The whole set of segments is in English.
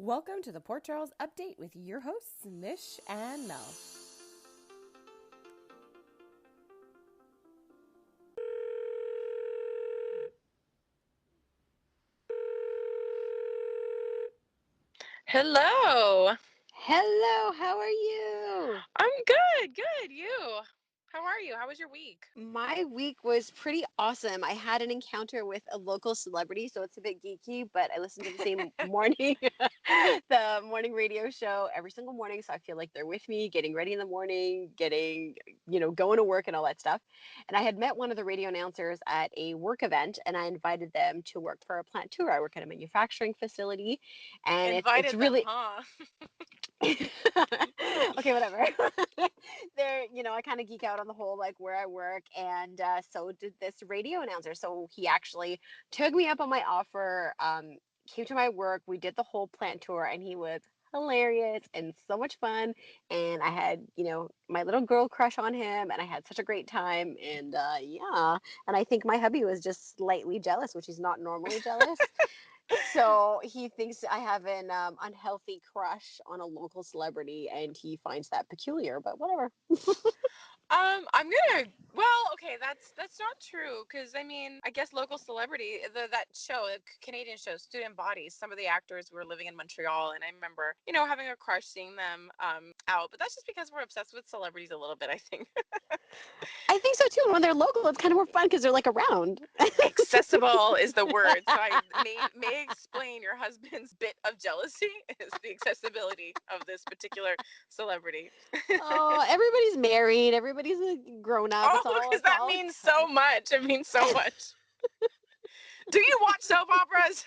Welcome to the Port Charles Update with your hosts, Mish and Mel. Hello. Hello, how are you? I'm good. You? How are you? How was your week? My week was pretty awesome. I had an encounter with a local celebrity, so it's a bit geeky, but I listen to the same morning, the morning radio show every single morning. So I feel like they're with me, getting ready in the morning, going to work and all that stuff. And I had met one of the radio announcers at a work event, and I invited them to work for a plant tour. I work at a manufacturing facility, and it's Invited them, really huh? okay, whatever. I kind of geek out on the whole like where I work, and so did this radio announcer. So he actually took me up on my offer, came to my work. We did the whole plant tour, and he was hilarious and so much fun. And I had, my little girl crush on him, and I had such a great time. And yeah, and I think my hubby was just slightly jealous, which he's not normally jealous. So he thinks I have an unhealthy crush on a local celebrity, and he finds that peculiar. But whatever. I'm gonna. Well, okay, that's not true because I mean, I guess local celebrity, that show, the Canadian show, Student Bodies. Some of the actors were living in Montreal, and I remember, having a crush, seeing them out. But that's just because we're obsessed with celebrities a little bit, I think. I think so too. And when they're local, it's kind of more fun because they're like around. Accessible is the word. So I may explain your husband's bit of jealousy is the accessibility of this particular celebrity. Oh, everybody's married. Everybody's grown up. Oh, It's all because it's that all means so good. much. It means so much. Do you watch soap operas?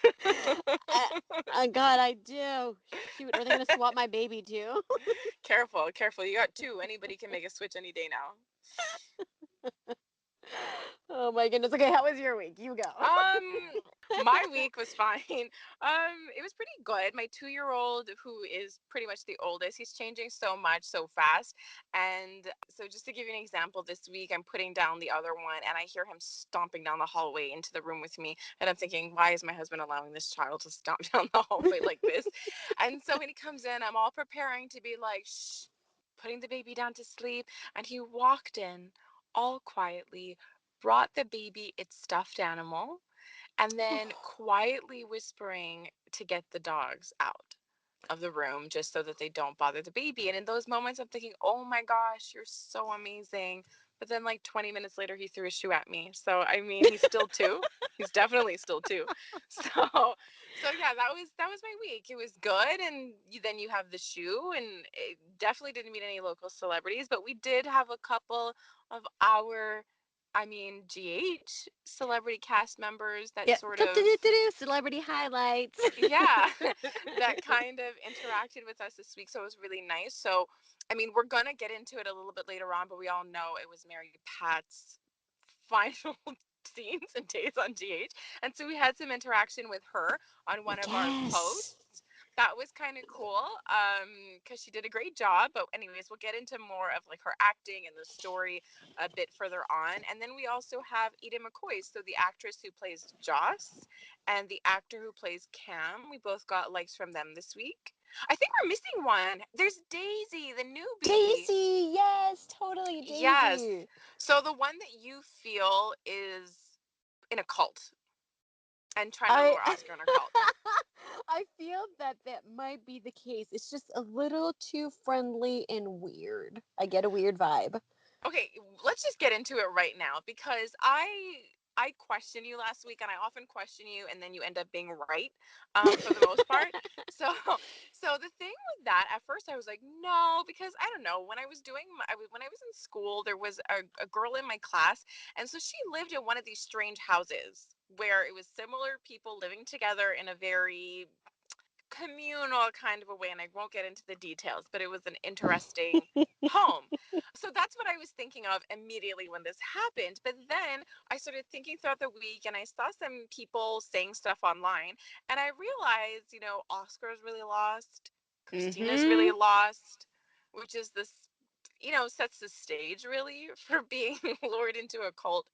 God, I do. Shoot, are they gonna swap my baby too? Careful, careful. You got two. Anybody can make a switch any day now. Oh my goodness. Okay, how was your week? You go. Um, my week was fine. It was pretty good. My 2-year-old, who is pretty much the oldest, he's changing so much so fast. And so, just to give you an example, this week I'm putting down the other one, and I hear him stomping down the hallway into the room with me. And I'm thinking, why is my husband allowing this child to stomp down the hallway like this? And so when he comes in, I'm all preparing to be like, shh, putting the baby down to sleep. And he walked in all quietly, brought the baby its stuffed animal, and then quietly whispering to get the dogs out of the room just so that they don't bother the baby. And in those moments, I'm thinking, oh my gosh, you're so amazing. But then, like 20 minutes later, he threw a shoe at me. So, I mean, he's still two. He's definitely still two. So yeah, that was my week. It was good, and then you have the shoe, and it definitely didn't meet any local celebrities, but we did have a couple of our, I mean, GH celebrity cast members that Yep. sort of, Celebrity highlights. yeah, that kind of interacted with us this week. So it was really nice. So, I mean, we're going to get into it a little bit later on, but we all know it was Mary Pat's final scenes and days on GH. And so we had some interaction with her on one of our Yes. posts. That was kind of cool, because she did a great job. But anyways, we'll get into more of like her acting and the story a bit further on. And then we also have Eda McCoy, so the actress who plays Joss and the actor who plays Cam. We both got likes from them this week. I think we're missing one. There's Daisy, the newbie. Daisy. Yes, totally Yes. Daisy. So the one that you feel is in a cult and trying to I lure Oscar in her cult. I feel that that might be the case. It's just a little too friendly and weird. I get a weird vibe. Okay, let's just get into it right now because I questioned you last week, and I often question you, and then you end up being right, for the most part. So so the thing with that, at first I was like, no, because I don't know, when I was doing when I was in school, there was a girl in my class, and so she lived in one of these strange houses where it was similar people living together in a very communal kind of a way, and I won't get into the details, but it was an interesting home. So that's what I was thinking of immediately when this happened. But then I started thinking throughout the week, and I saw some people saying stuff online, and I realized, Oscar's really lost, Christina's really Mm-hmm. lost, which is this, sets the stage really for being lured into a cult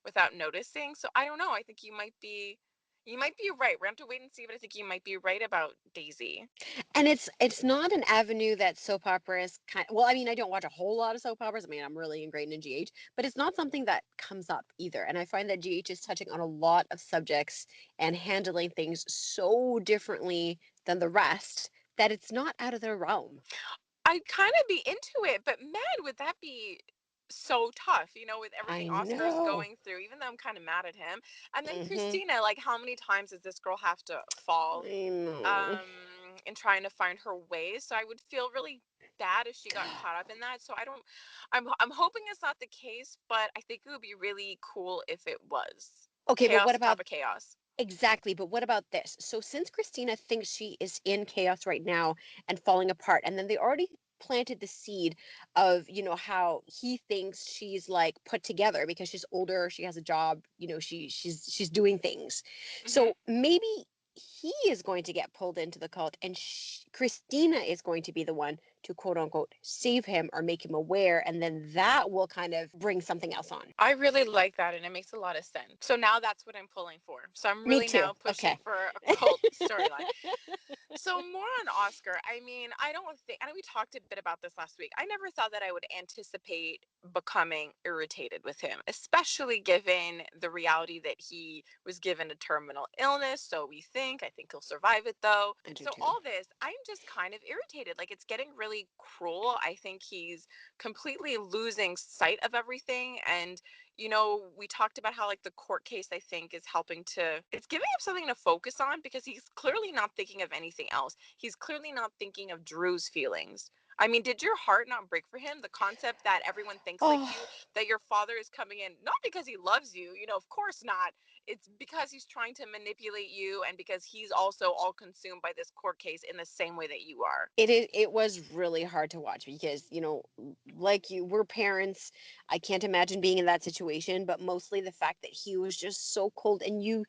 without noticing. So I don't know. I think you might be You might be right. We're going to have to wait and see, but I think you might be right about Daisy. And it's not an avenue that soap operas kind well, I mean, I don't watch a whole lot of soap operas. I mean, I'm really ingrained in GH, but it's not something that comes up either. And I find that GH is touching on a lot of subjects and handling things so differently than the rest that it's not out of their realm. I'd kind of be into it, but man, would that be so tough, with everything I Oscar's know. going through, even though I'm kind of mad at him. And then Mhm. Christina, like, how many times does this girl have to fall I know. in trying to find her way? So I would feel really bad if she got caught up in that. So I'm hoping it's not the case, but I think it would be really cool if it was. Okay, but what Chaos on top about of chaos. exactly, but what about this? So since Christina thinks she is in chaos right now and falling apart, and then they already planted the seed of, how he thinks she's like put together because she's older, she has a job, she's doing things. Hmm. So maybe he is going to get pulled into the cult and Christina is going to be the one to quote unquote save him or make him aware, and then that will kind of bring something else on. I really like that, and it makes a lot of sense. So now that's what I'm pulling for. So I'm Me really too. now pushing Okay. for a cult storyline. So more on Oscar. I mean, I don't think, and we talked a bit about this last week. I never thought that I would anticipate becoming irritated with him, especially given the reality that he was given a terminal illness. So we think, I think he'll survive it though. I do So too. all this, I'm just kind of irritated. Like, it's getting really cruel. I think he's completely losing sight of everything. And we talked about how, like, the court case, I think, is helping to, it's giving him something to focus on because he's clearly not thinking of anything else. He's clearly not thinking of Drew's feelings. I mean, did your heart not break for him? The concept that everyone thinks like Oh, you, that your father is coming in, not because he loves you, of course not. It's because he's trying to manipulate you and because he's also all consumed by this court case in the same way that you are. it was really hard to watch because, like you, we're parents. I can't imagine being in that situation, but mostly the fact that he was just so cold and you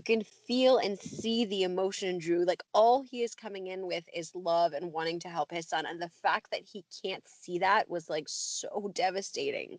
can feel and see the emotion in Drew. Like all he is coming in with is love and wanting to help his son. And the fact that he can't see that was like so devastating.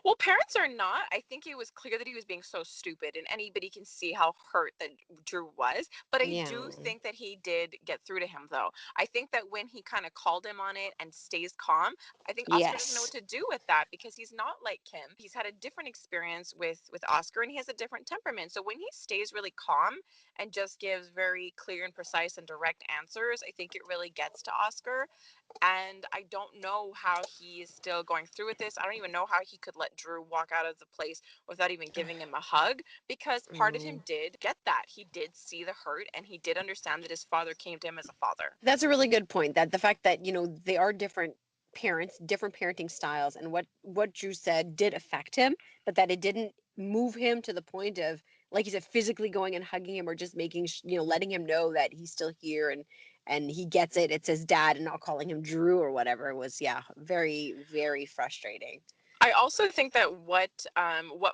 Well, parents are not. I think it was clear that he was being so stupid, and anybody can see how hurt that Drew was. But I Yeah. do think that he did get through to him, though. I think that when he kind of called him on it and stays calm, I think Oscar doesn't know what Yes. to do with that because he's not like Kim. He's had a different experience with Oscar, and he has a different temperament. So when he stays really calm and just gives very clear and precise and direct answers, I think it really gets to Oscar. And I don't know how he is still going through with this. I don't even know how he could let Drew walk out of the place without even giving him a hug because part of him Mm. did get that. He did see the hurt and he did understand that his father came to him as a father. That's a really good point. That the fact that, they are different parents, different parenting styles, and what Drew said did affect him, but that it didn't move him to the point of, like you said, physically going and hugging him or just making, letting him know that he's still here and he gets it. It's his dad and not calling him Drew or whatever. It was, yeah, very, very frustrating. I also think that what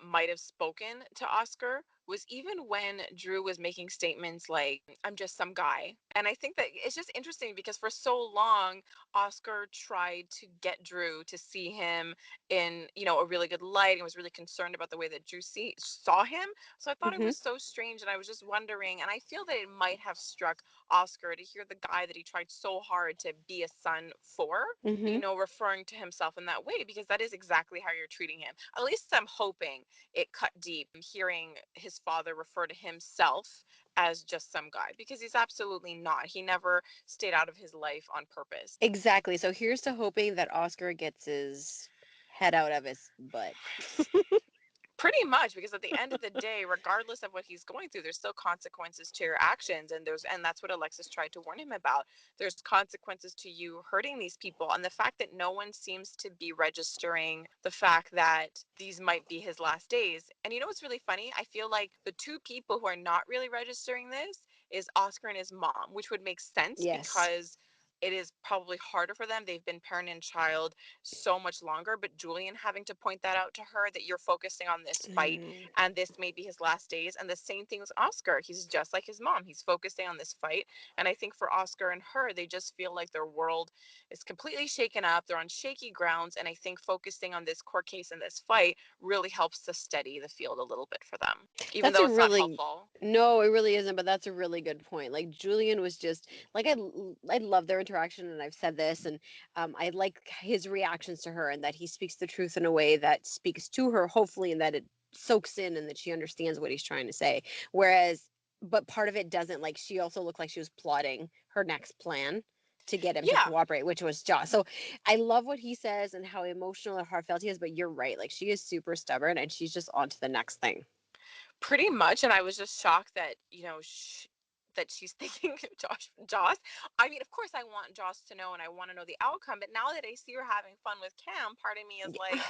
might have spoken to Oscar was even when Drew was making statements like "I'm just some guy," and I think that it's just interesting because for so long Oscar tried to get Drew to see him in a really good light and was really concerned about the way that Drew saw him. So I thought it Mm-hmm. was so strange, and I was just wondering, and I feel that it might have struck Oscar to hear the guy that he tried so hard to be a son for Mm-hmm. referring to himself in that way because that is exactly how you're treating him. At least I'm hoping it cut deep hearing his father refer to himself as just some guy because he's absolutely not. He never stayed out of his life on purpose. Exactly. So here's to hoping that Oscar gets his head out of his butt. Pretty much, because at the end of the day, regardless of what he's going through, there's still consequences to your actions, and that's what Alexis tried to warn him about. There's consequences to you hurting these people, and the fact that no one seems to be registering the fact that these might be his last days. And what's really funny? I feel like the two people who are not really registering this is Oscar and his mom, which would make sense Yes. because it is probably harder for them. They've been parent and child so much longer, but Julian having to point that out to her, that you're focusing on this fight Mm. and this may be his last days. And the same thing with Oscar. He's just like his mom. He's focusing on this fight. And I think for Oscar and her, they just feel like their world is completely shaken up. They're on shaky grounds. And I think focusing on this court case and this fight really helps to steady the field a little bit for them, even That's though a it's not really helpful. no, it really isn't, but that's a really good point. Like Julian was just like I love their interaction, and I've said this, and I like his reactions to her, and that he speaks the truth in a way that speaks to her, hopefully, and that it soaks in, and that she understands what he's trying to say. Whereas, but part of it doesn't. Like she also looked like she was plotting her next plan to get him to Yeah. cooperate, which was Joss. So I love what he says and how emotional and heartfelt he is. But you're right, like she is super stubborn, and she's just on to the next thing. Pretty much, and I was just shocked that that she's thinking Joss. I mean, of course, I want Joss to know, and I want to know the outcome. But now that I see her having fun with Cam, part of me is Yeah. like,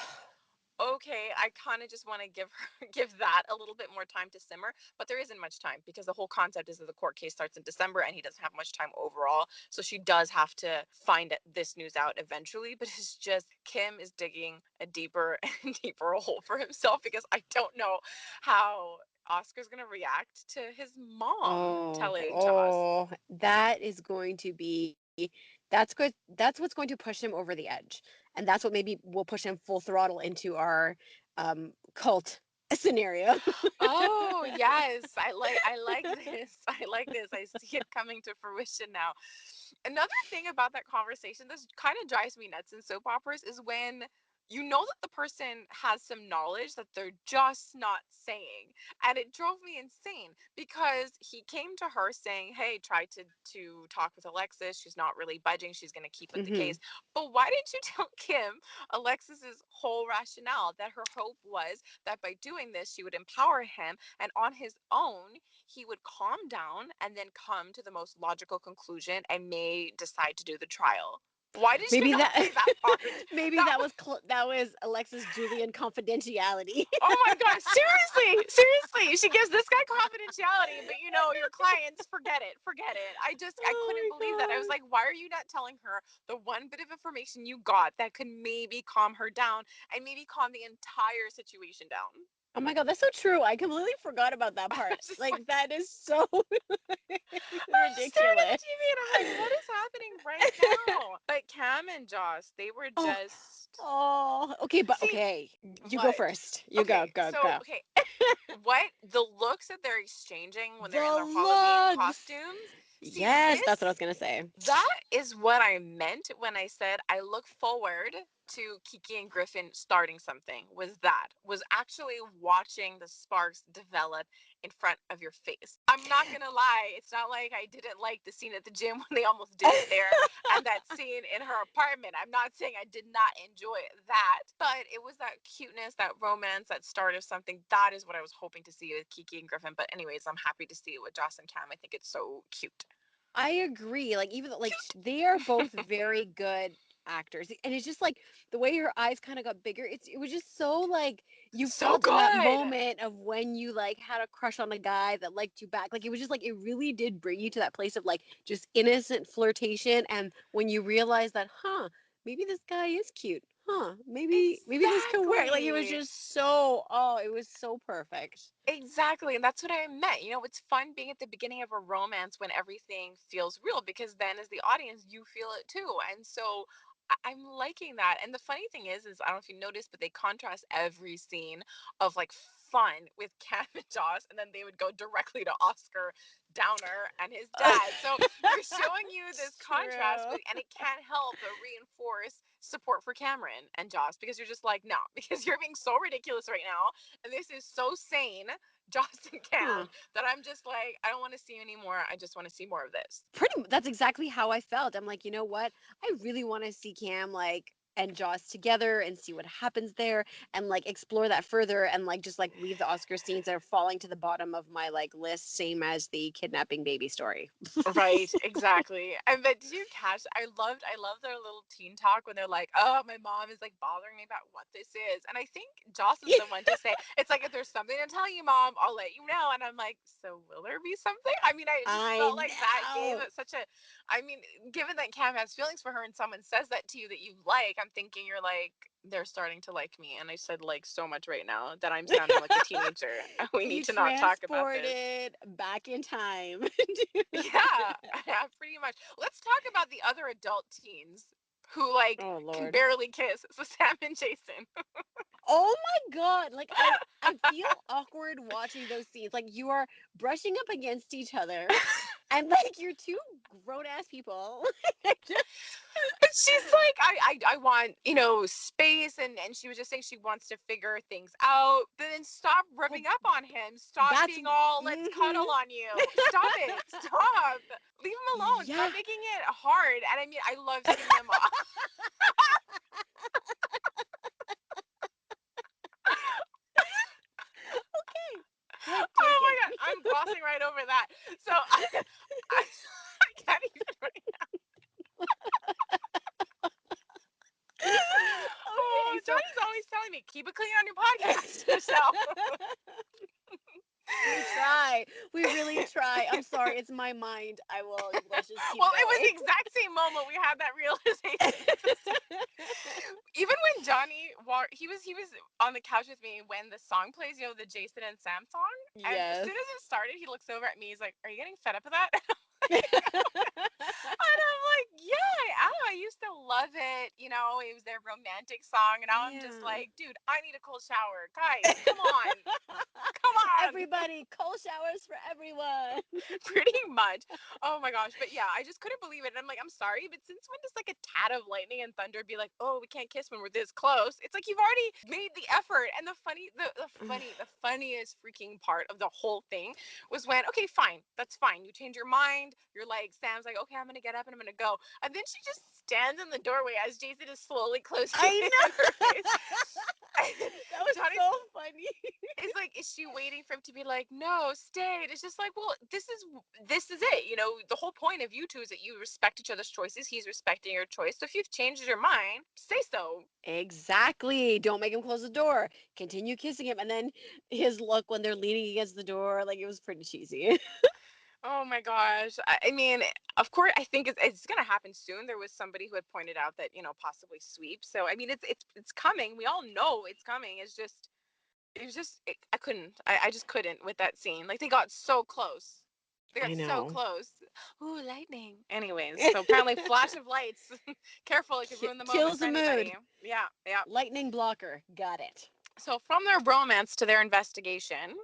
okay, I kind of just want to give her give that a little bit more time to simmer, but there isn't much time because the whole concept is that the court case starts in December and he doesn't have much time overall. So she does have to find this news out eventually, but it's just Kim is digging a deeper and deeper hole for himself because I don't know how Oscar's going to react to his mom Oh, telling Joss. oh, that is going to be that's good. That's what's going to push him over the edge. And that's what maybe will push him full throttle into our cult scenario. Oh, yes. I like this. I like this. I see it coming to fruition now. Another thing about that conversation, this kind of drives me nuts in soap operas, is when you know that the person has some knowledge that they're just not saying. And it drove me insane because he came to her saying, "Hey, try to talk with Alexis. She's not really budging. She's going to keep with the Hmm. case." But why didn't you tell Kim Alexis's whole rationale, that her hope was that by doing this she would empower him, and on his own he would calm down and then come to the most logical conclusion and may decide to do the trial? Why did you Maybe not that say that part? maybe That that was, was that was Alexis Julian confidentiality. oh my god, seriously, seriously. She gives this guy confidentiality, but your clients, forget it. I couldn't Oh believe that. I was my like, why are you not telling her the one bit of information you got that could maybe calm her down and maybe calm the entire situation down? Oh my God, that's so true. I completely forgot about that I part. was just Like like, that is so I was just staring at ridiculous. the TV and I'm like, what is happening right now? But Cam and Joss, they were Oh, just, oh, okay, but see, okay. You go what? first. You go, Okay, go, go. what the looks that they're exchanging when they're in The their Halloween looks. costumes. See, Yes, that's what I was this gonna say. that is what I meant when I said I look forward to Kiki and Griffin starting something. Was actually watching the sparks develop in front of your face. I'm not gonna lie, it's not like I didn't like the scene at the gym when they almost did it there, and that scene in her apartment. I'm not saying I did not enjoy that, but it was that cuteness, that romance, that start of something. That is what I was hoping to see with Kiki and Griffin. But anyways, I'm happy to see it with Joss and Cam. I think it's so cute. I agree. Like even though like they are both very good actors. And it's just like the way her eyes kind of got bigger. It was just so like you So felt in that good. moment of when you like had a crush on a guy that liked you back. Like it was just like it really did bring you to that place of like just innocent flirtation, and when you realize that, huh, maybe this guy is cute. Huh, maybe this could work. Like it was Exactly. just so oh, it was so perfect. Exactly. And that's what I meant. It's fun being at the beginning of a romance when everything feels real, because then as the audience, you feel it too. And so I'm liking that. And the funny thing is I don't know if you noticed, but they contrast every scene of like fun with Cam and Joss, and then they would go directly to Oscar Downer and his dad. So they're showing you this contrast, True. and it can't help but reinforce support for Cameron and Joss, because you're just like, no, because you're being so ridiculous right now, and this is so sane, Joss and Huh. Cam, that I'm just like, I don't want to see anymore. I just want to see more of this. That's exactly how I felt. I'm like, you know what? I really want to see Cam like and Joss together and see what happens there and like explore that further and like just like leave the Oscar scenes that are falling to the bottom of my like list, same as the kidnapping baby story. Right, exactly. And but did you catch? I love their little teen talk when they're like, "Oh, my mom is like bothering me about what this is," and I think Joss is the one to say, "It's like if there's something to tell you, mom, I'll let you know." And I'm like, "So will there be something?" I mean, I just I felt like that gave know. it such I mean, given that Cam has feelings for her and someone says that to you that you like, I'm thinking you're like, they're starting to like me. And I said like so much right now that I'm sounding like a teenager. We need You to not talk about this. transported back in time. Yeah, yeah, pretty much. Let's talk about the other adult teens who like Oh can Lord. barely kiss. So Sam and Jason. Oh my God. Like I feel awkward watching those scenes. Like you are brushing up against each other and like you're two grown ass people. But she's like, I want, space, and she was just saying she wants to figure things out. But then stop Well, rubbing up on him. Stop that's being all, let's mhm. cuddle on you. Stop it. Stop. Leave him alone. Stop Yeah. making it hard. And I mean, I love seeing them. Okay. Point Oh my taken. God. I'm glossing right over that. So I can't even right now. Oh, Okay, so Johnny's always telling me, keep it clean on your podcast, Michelle. we try. We really try. I'm sorry, it's my mind. Let's just keep Well, it was going. the exact same moment we had that realization. It's the same. Even when Johnny he was on the couch with me when the song plays, the Jason and Sam song, and as Yes. soon as it started, he looks over at me. He's like, "Are you getting fed up with that?" And I'm like, "Yeah, I am. I used to love it. It was their romantic song, and now I'm just Yeah. like, dude, I need a cold shower, guys. Come on, come on." Everybody, cold showers for everyone. Pretty much. Oh my gosh. But yeah, I just couldn't believe it. And I'm like, I'm sorry, but since when does like a tad of lightning and thunder be like, oh, we can't kiss when we're this close? It's like you've already made the effort. And the funniest freaking part of the whole thing was when, okay, fine, that's fine. You change your mind. You're like, Sam's like, okay, I'm gonna get up and I'm gonna go. And then she just stands in the doorway as Jason is slowly closing I in her know. face. That was Johnny's so funny. is like, is she waiting for him to be like, no, stay? And it's just like, well, this is it. The whole point of you two is that you respect each other's choices. He's respecting your choice. So if you've changed your mind, say so. Exactly. Don't make him close the door. Continue kissing him. And then his look when they're leaning against the door, like it was pretty cheesy. Oh my gosh. I mean, of course, I think it's gonna happen soon. There was somebody who had pointed out that possibly sweep. So I mean, it's coming. We all know it's coming. I couldn't. I just couldn't with that scene. Like they got so close. They got I so know. close. Ooh, lightning. Anyways, so apparently flash of lights. Careful, it could ruin the moment Kills for the anybody. mood. Yeah, yeah. Lightning blocker. Got it. So from their bromance to their investigation,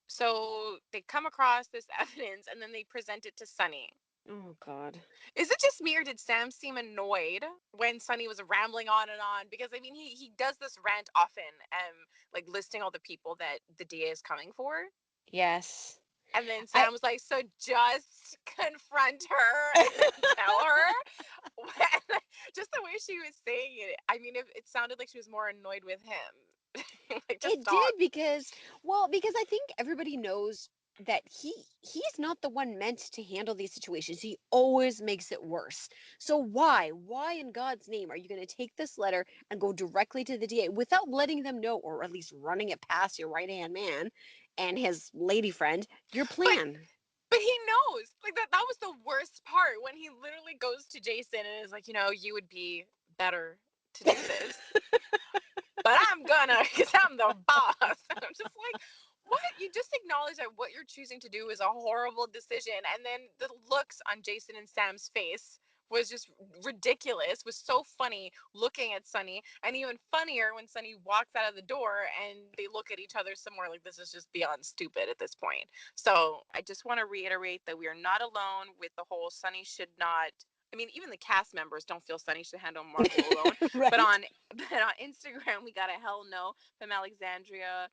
so they come across this evidence and then they present it to Sunny. Oh God. Is it just me or did Sam seem annoyed when Sunny was rambling on and on? Because I mean, he does this rant often, like listing all the people that the DA is coming for. Yes. And then I Sam was like, so just confront her and tell her. Just the way she was saying it, I mean, it sounded like she was more annoyed with him. Like, just It stop. did because I think everybody knows that he's not the one meant to handle these situations. He always makes it worse. So why in God's name are you going to take this letter and go directly to the DA without letting them know, or at least running it past your right hand man and his lady friend, your But plan? but he knows. Like that was the worst part when he literally goes to Jason and is like, you would be better to do this. But I'm gonna, because I'm the boss. And I'm just like, what? You just acknowledge that what you're choosing to do is a horrible decision. And then the looks on Jason and Sam's face was just ridiculous, was so funny looking at Sunny, and even funnier when Sunny walks out of the door and they look at each other some more like this is just beyond stupid at this point. So I just want to reiterate that we are not alone with the whole Sunny should not. I mean, even the cast members don't feel Sunny should handle Marco alone. But Right? on but on Instagram, we got a hell no from Alexandria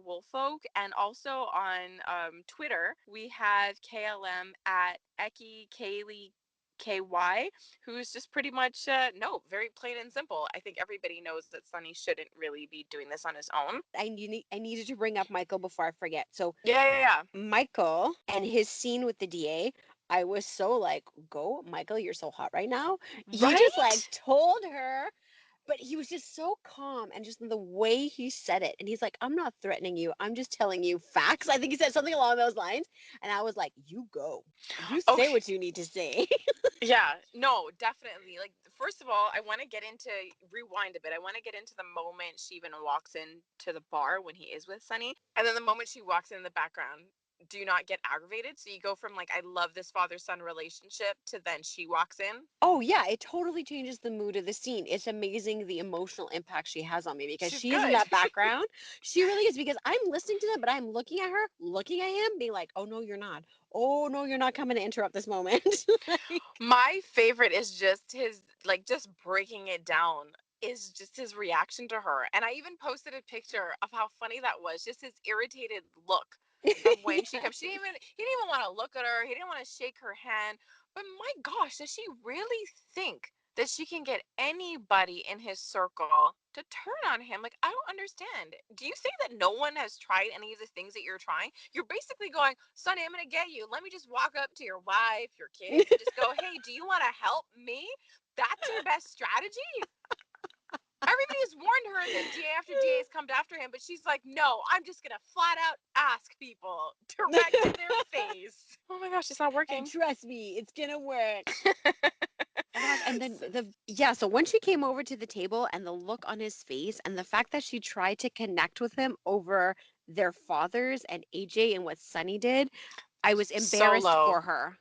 Woolfolk. And also on Twitter, we have KLM at Eki Kaylee KY, who's just pretty much, no, very plain and simple. I think everybody knows that Sunny shouldn't really be doing this on his own. I needed to bring up Michael before I forget. So Yeah, yeah, Michael and his scene with the DA, I was so like, go, Michael, you're so hot right now. yeah. He just like Right? told her, But he was just so calm, and just the way he said it. And he's like, I'm not threatening you. I'm just telling you facts. I think he said something along those lines. And I was like, you go. You say Okay. what you need to say. Yeah, no, definitely. Like, first of all, I want to get into rewind a bit. I want to get into the moment she even walks into the bar when he is with Sunny, and then the moment she walks in the background. Do you not get aggravated? So you go from like, I love this father son relationship to then she walks in. Oh, yeah. It totally changes the mood of the scene. It's amazing the emotional impact she has on me because She's she is in good. that background. She really is, because I'm listening to them, but I'm looking at her, looking at him, being like, oh, no, you're not. Oh, no, you're not coming to interrupt this moment. Like, My favorite is just his, like, just breaking it down is just his reaction to her. And I even posted a picture of how funny that was, just his irritated look of when she kept, yes. he didn't even want to look at her. He didn't want to shake her hand. But my gosh, does she really think that she can get anybody in his circle to turn on him? Like, I don't understand. Do you say that no one has tried any of the things that you're trying? You're basically going, Sonny, I'm going to get you. Let me just walk up to your wife, your kids, and just go, hey, do you want to help me? That's your best strategy? Everybody has warned her that DA after DA has come after him, but she's like, no, I'm just going to flat out ask people direct in their face. Oh my gosh, it's not And working. trust me, it's gonna work. Oh my gosh. And then So, yeah, so when she came over to the table and the look on his face and the fact that she tried to connect with him over their fathers and AJ and what Sunny did, I was so embarrassed low. for her.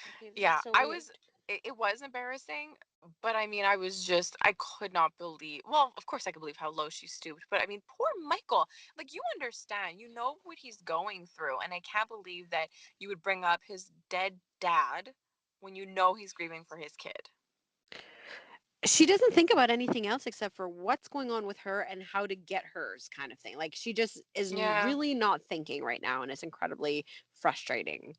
Okay, this is Yeah, so weird. it was embarrassing, but I mean, I was just, I could not believe, well, of course I could believe how low she stooped, but I mean, poor Michael, like, you understand, you know what he's going through, and I can't believe that you would bring up his dead dad when you know he's grieving for his kid. She doesn't think about anything else except for what's going on with her and how to get hers, kind of thing. Like, she just is Yeah. really not thinking right now, and it's incredibly frustrating.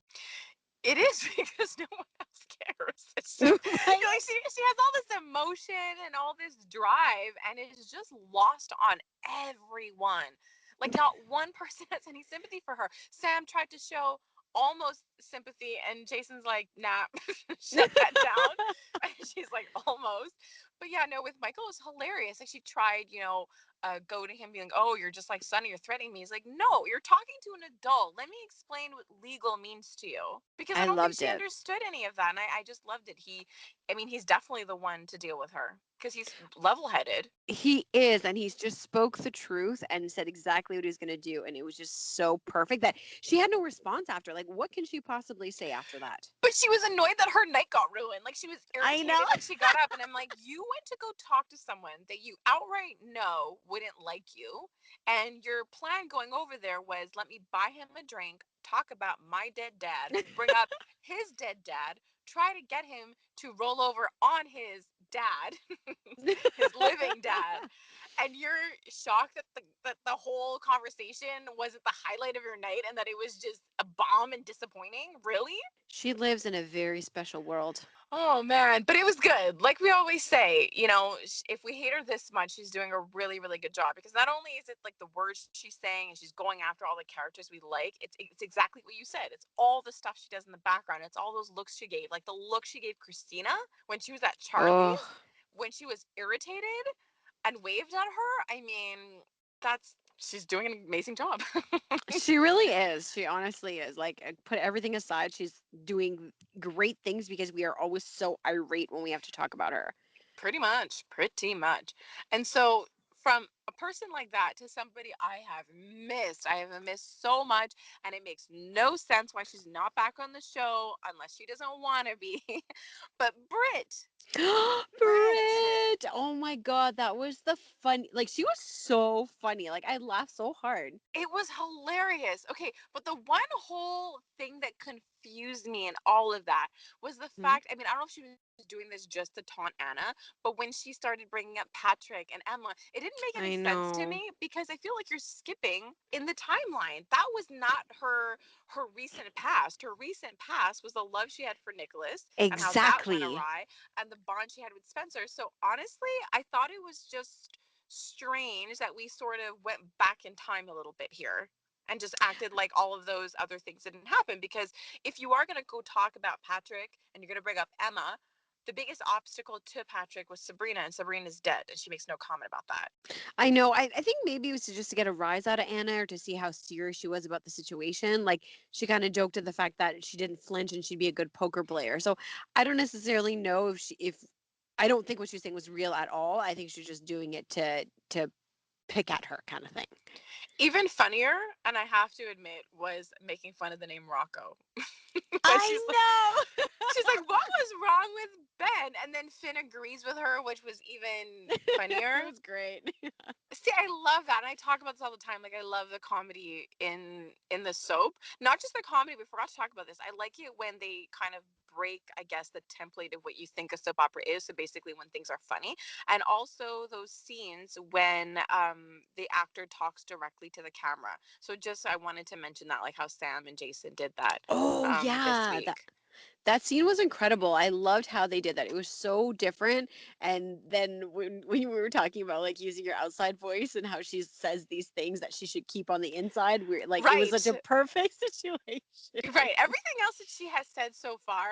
It is because no one else cares. It's just, you're like, Right? she has all this emotion and all this drive, and it's just lost on everyone. Like, not one person has any sympathy for her. Sam tried to show almost sympathy, and Jason's like, nah, shut that down. And she's like, almost. But yeah, no, with Michael, it was hilarious. Like, she tried, go to him being like, oh, you're just like Sonny, you're threatening me. He's like, no, you're talking to an adult. Let me explain what legal means to you. Because I I don't think loved she it. understood any of that. And I just loved it. I mean, he's definitely the one to deal with her because he's level headed. He is, and he's just spoke the truth and said exactly what he was going to do. And it was just so perfect that she had no response after. Like, what can she possibly say after that? But she was annoyed that her night got ruined. Like, she was I know. irritated when she got up. And I'm like, you went to go talk to someone that you outright know wouldn't like you. And your plan going over there was, let me buy him a drink, talk about my dead dad, bring up his dead dad, try to get him to roll over on his dad, his living dad. And you're shocked that the whole conversation wasn't the highlight of your night and that it was just a bomb and disappointing? Really? She lives in a very special world. Oh man, but it was good. Like we always say, if we hate her this much, she's doing a really, really good job because not only is it like the words she's saying and she's going after all the characters we like, it's exactly what you said. It's all the stuff she does in the background. It's all those looks she gave, like the look she gave Christina when she was at Oh, Charlie's, when she was irritated and waved at her. I mean, that's she's doing an amazing job. she really is. She honestly is. Like, put everything aside, she's doing great things because we are always so irate when we have to talk about her. Pretty much, pretty much. And so from a person like that to somebody I have missed so much, and it makes no sense why she's not back on the show unless she doesn't want to be. But Brit, Brit! Oh my God, that was the fun. Like, she was so funny. Like, I laughed so hard. it was hilarious. Okay, but the one whole thing that confused me in all of that was the Mhm. fact, I mean, I don't know if she was doing this just to taunt Anna, but when she started bringing up Patrick and Emma, it didn't make any I sense to know. me because I feel like you're skipping in the timeline. That was not her recent past. Her recent past was the love she had for Nicholas and how that went Exactly. awry and the bond she had with Spencer. So honestly, I thought it was just strange that we sort of went back in time a little bit here and just acted like all of those other things didn't happen. Because if you are going to go talk about Patrick and you're going to bring up Emma, the biggest obstacle to Patrick was Sabrina, and Sabrina's dead, and she makes no comment about that. I know. I think maybe it was just to get a rise out of Anna or to see how serious she was about the situation. Like she kind of joked at the fact that she didn't flinch and she'd be a good poker player. So I don't necessarily know if I don't think what she was saying was real at all. I think she's just doing it to pick at her kind of thing. Even funnier, and I have to admit, was making fun of the name Rocco. But I know. she's like, what was wrong with Ben? And then Finn agrees with her, which was even funnier. It was great. See, I love that, and I talk about this all the time. Like, I love the comedy in the soap, not just the comedy. We forgot to talk about this. I like it when they kind of break, I guess, the template of what you think a soap opera is. So basically, when things are funny, and also those scenes when the actor talks directly to the camera. So just I wanted to mention that, like how Sam and Jason did that Oh this yeah, week. that scene was incredible. I loved how they did that. It was so different. And then when we were talking about like using your outside voice and how she says these things that she should keep on the inside, we're like it was Right. such a perfect situation. Right. Everything else that she has said so far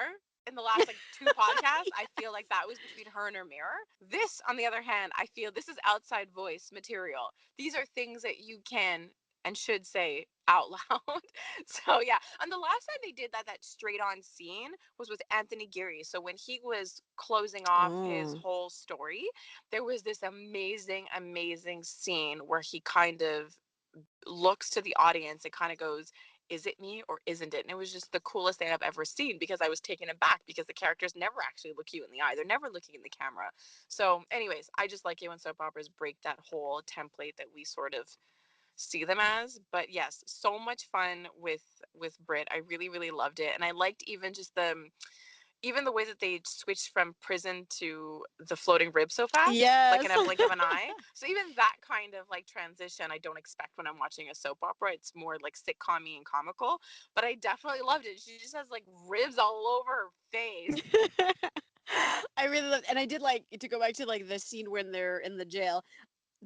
in the last like two podcasts, I feel like that was between her and her mirror. This, on the other hand, I feel this is outside voice material. These are things that you can and should say out loud. So yeah. And the last time they did that straight on scene was with Anthony Geary. So when he was closing off his Oh. whole story, there was this amazing, amazing scene where he kind of looks to the audience and kind of goes, is it me or isn't it? And it was just the coolest thing I've ever seen because I was taken aback because the characters never actually look you in the eye. They're never looking in the camera. So, anyways, I just like it when soap operas break that whole template that we sort of see them as. But yes, so much fun with Brit. I really, really loved it. And I liked even the way that they switched from prison to the floating rib so fast, like in Yes. a blink of an eye. So even that kind of like transition, I don't expect when I'm watching a soap opera. It's more like sitcom-y and comical, but I definitely loved it. She just has like ribs all over her face. I really loved, and I did like to go back to like the scene when they're in the jail,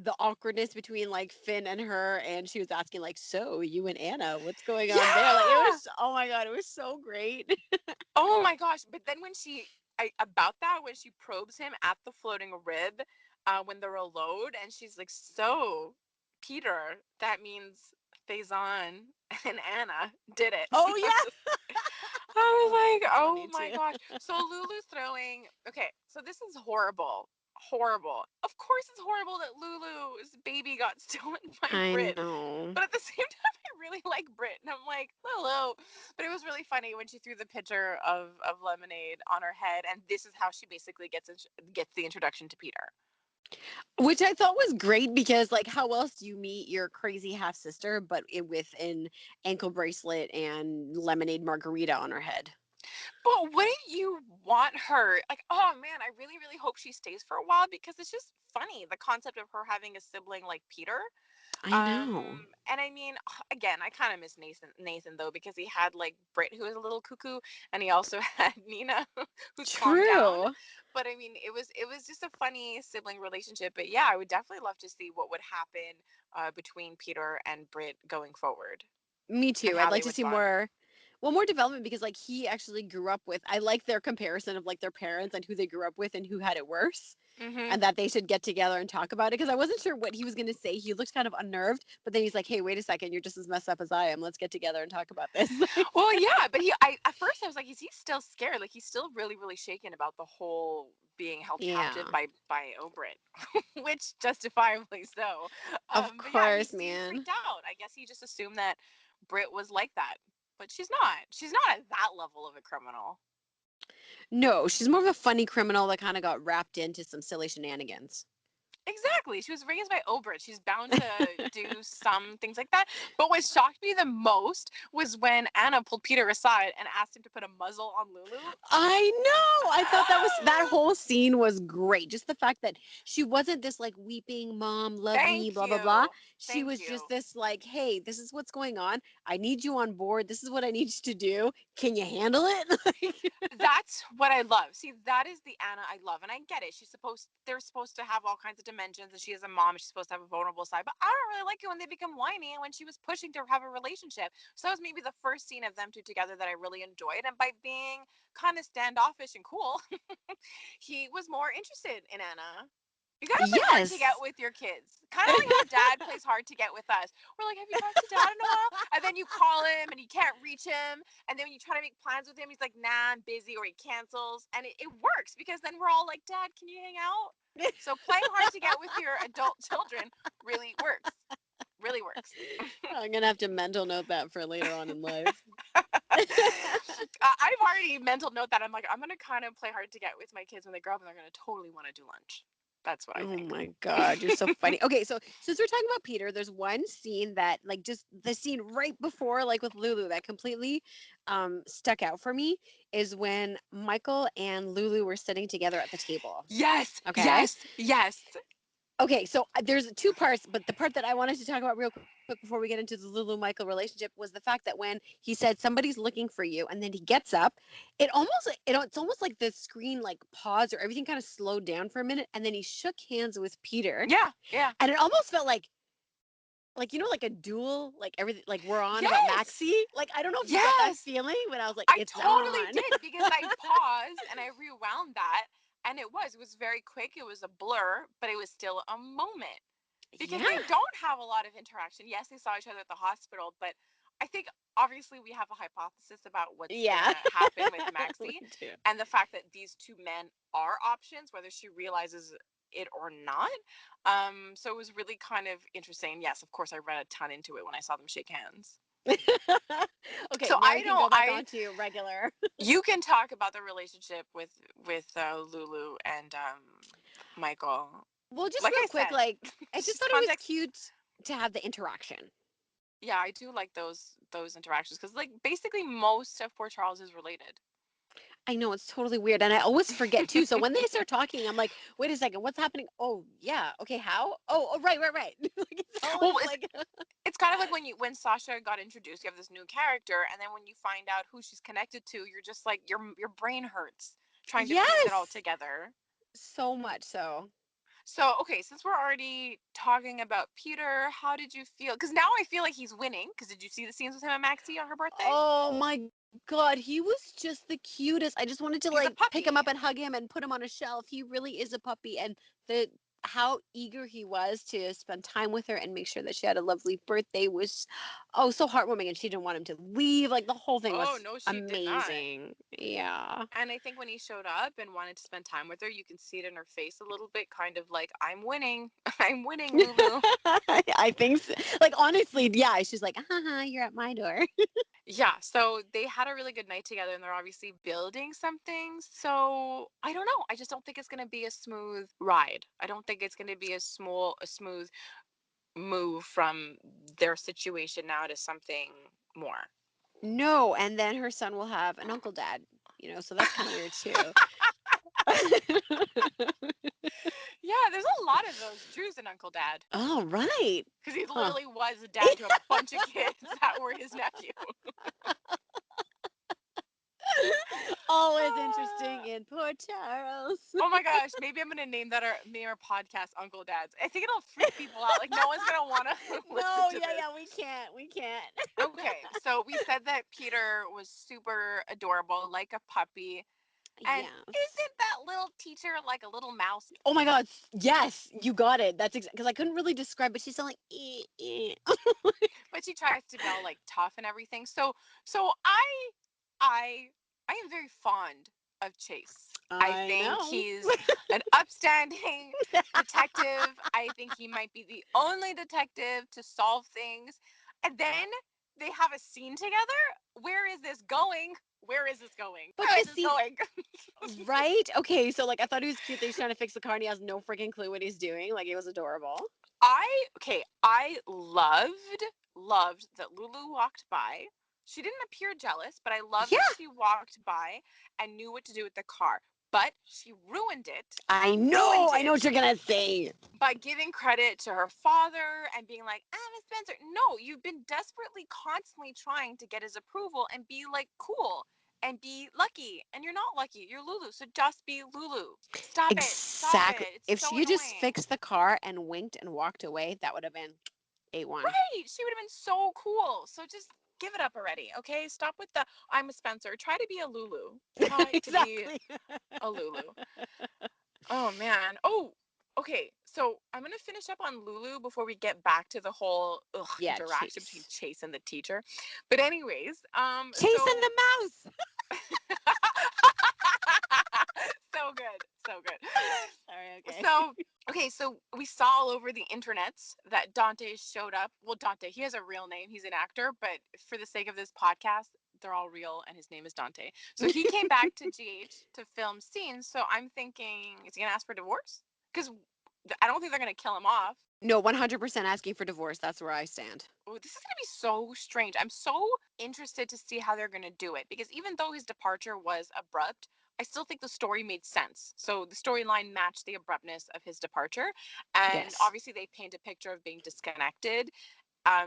the awkwardness between like Finn and her, and she was asking like, "So you and Anna, what's going on there?" Like it Yeah. was, oh my god, it was so great. Oh my gosh! But then about that when she probes him at the floating rib, when they're alone, and she's like, "So, Peter, that means Faison and Anna did it." Oh yeah, I was like, that's "Oh funny my too. gosh!" So Lulu's throwing. Okay, so this is horrible. Horrible. Of course, it's horrible that Lulu's baby got stolen by I Brit. know. But at the same time, I really like Brit, and I'm like, hello. But it was really funny when she threw the pitcher of lemonade on her head, and this is how she basically gets the introduction to Peter. Which I thought was great because, like, how else do you meet your crazy half sister but with an ankle bracelet and lemonade margarita on her head? But wouldn't you want her? Like, oh man, I really, really hope she stays for a while because it's just funny the concept of her having a sibling like Peter. I know. And I mean, again, I kind of miss Nathan though because he had like Britt who was a little cuckoo, and he also had Nina who's calmed down. True. But I mean, it was just a funny sibling relationship. But yeah, I would definitely love to see what would happen between Peter and Britt going forward Me and too. I'd how like they to would see bond. more, well, more development because like he actually grew up with, I like their comparison of like their parents and who they grew up with and who had it worse. Hmm. And that they should get together and talk about it because I wasn't sure what he was going to say. He looked kind of unnerved, but then he's like, "Hey, wait a second, you're just as messed up as I am. Let's get together and talk about this." Well, yeah, but I at first I was like, is he still scared? Like he's still really, really shaken about the whole being held captive Yeah, by Oberyn, which justifiably so. of But yeah, he course, seemed man. freaked out. I guess he just assumed that Brit was like that, but she's not. She's not at that level of a criminal. No, she's more of a funny criminal that kind of got wrapped into some silly shenanigans. Exactly. She was raised by Oberyn. She's bound to do some things like that. But what shocked me the most was when Anna pulled Peter aside and asked him to put a muzzle on Lulu. I know. I thought that whole scene was great. Just the fact that she wasn't this like weeping mom, love me, Thank blah blah blah. you. She Thank was you. just this like, hey, this is what's going on. I need you on board. This is what I need you to do. Can you handle it? Like, That's what I love. See, that is the Anna I love, and I get it. They're supposed to have all kinds of mentions that she is a mom. She's supposed to have a vulnerable side, but I don't really like it when they become whiny and when she was pushing to have a relationship. So that was maybe the first scene of them two together that I really enjoyed. And by being kind of standoffish and cool, he was more interested in Anna. You gotta play hard to get Yes. with your kids. Kind of like how dad plays hard to get with us. We're like, have you talked to dad in a while? And then you call him and you can't reach him. And then when you try to make plans with him, he's like, nah, I'm busy, or he cancels. And it works because then we're all like, Dad, can you hang out? So playing hard to get with your adult children really works. Really works. I'm gonna have to mental note that for later on in life. I've already mental note that I'm like, I'm going to kind of play hard to get with my kids when they grow up, and they're going to totally want to do lunch. That's what I Oh think. my God, you're so funny. Okay, so since we're talking about Peter, there's one scene that like just the scene right before like with Lulu that completely stuck out for me is when Michael and Lulu were sitting together at the table. Yes, Okay. yes, yes. Okay, so there's two parts, but the part that I wanted to talk about real quick before we get into the Lulu Michael relationship was the fact that when he said somebody's looking for you, and then he gets up, it's almost like the screen like paused or everything kind of slowed down for a minute, and then he shook hands with Peter, Yeah, yeah. and it almost felt like like a duel, like everything, like we're on about Yes, Maxie. Like I don't know if you got that yes. feeling when I was like, I it's totally on. did because I paused and I rewound that, and it was very quick. It was a blur, but it was still a moment because Yeah, they don't have a lot of interaction. Yes, they saw each other at the hospital, but I think obviously we have a hypothesis about what's yeah, gonna happen with me Maxie, too. and the fact that these two men are options, whether she realizes it or not. So it was really kind of interesting. Yes, of course, I read a ton into it when I saw them shake hands. Okay, So now we can go back on to regular. you can talk about the relationship with Lulu and Michael. Well, just Like real I quick, said, like I it's just just thought it was context. cute to have the interaction. Yeah, I do like those interactions because like basically most of Port Charles is related. I know it's totally weird, and I always forget too. So when they start talking, I'm like, "Wait a second, what's happening?" Oh yeah, okay, how? Oh, right, right, right. Like it's always Well, like, it's kind of like when Sasha got introduced, you have this new character, and then when you find out who she's connected to, you're just like your brain hurts trying to piece it all yes, together. so much so. So, okay, since we're already talking about Peter, how did you feel? Because now I feel like he's winning. Because did you see the scenes with him and Maxie on her birthday? Oh my God, he was just the cutest. I just wanted to He's a like pick him puppy. up and hug him and put him on a shelf. He really is a puppy, and the how eager he was to spend time with her and make sure that she had a lovely birthday was so heartwarming, and she didn't want him to leave. Like the whole thing Oh, was no, she did not. amazing. Yeah. And I think when he showed up and wanted to spend time with her, you can see it in her face a little bit, kind of like, I'm winning. I'm winning, Lulu. I think so. Like honestly, yeah, she's like, haha, you're at my door. Yeah, so they had a really good night together and they're obviously building something. So I don't know. I just don't think it's going to be a smooth ride. I don't think it's going to be a smooth move from their situation now to something more. No, and then her son will have an uncle dad, so that's kind of weird too. Yeah, there's a lot of those Drews and Uncle Dad Oh, right. because he Huh. literally was a dad to a bunch of kids that were his nephew. Always interesting in Port Charles. Oh my gosh, maybe I'm gonna name our podcast Uncle Dads. I think it'll freak people out. Like no one's gonna want to listen No, to yeah, this. yeah, we can't. We can't. Okay, so we said that Peter was super adorable, like a puppy. And Yes. isn't that little teacher like a little mouse? Oh my God. Yes, you got it. That's exactly because I couldn't really describe, but she's still like, But she tries to be all like tough and everything. So I am very fond of Chase. I I think know. he's an upstanding detective. I think he might be the only detective to solve things. And then they have a scene together. Where is this going? Where is this going? But Where the is this scene, going? right? Okay, so like I thought he was cute that he's trying to fix the car and he has no freaking clue what he's doing. Like it was adorable. I loved that Lulu walked by. She didn't appear jealous, but I love Yeah, that she walked by and knew what to do with the car. But she ruined I know what it you're gonna say. by giving credit to her father and being like, Miss Spencer. No, you've been desperately, constantly trying to get his approval and be like cool. and be lucky. And you're not lucky. You're Lulu. So just be Lulu. Stop it. Stop Exactly. it. It's If so she just annoying. fixed the car and winked and walked away, that would have been A1. Right. She would have been so cool. So just give it up already. Okay. Stop with the I'm a Spencer. Try to be a Lulu. Try to be Exactly. a Lulu. Oh man. Oh, okay. So I'm gonna finish up on Lulu before we get back to the whole Yeah, interaction between Chase. Chase and the teacher. But anyways, Chasing so the mouse. so good, so good. Sorry, okay. So okay, so we saw all over the internets that Dante showed up. Well, Dante, he has a real name. He's an actor, but for the sake of this podcast, they're all real, and his name is Dante. So he came back to GH to film scenes. So I'm thinking, is he gonna ask for divorce? Because I don't think they're gonna kill him off. No, 100% asking for divorce. That's where I stand. Oh, this is going to be so strange. I'm so interested to see how they're going to do it because even though his departure was abrupt, I still think the story made sense. So the storyline matched the abruptness of his departure. And Yes. obviously, they paint a picture of being disconnected.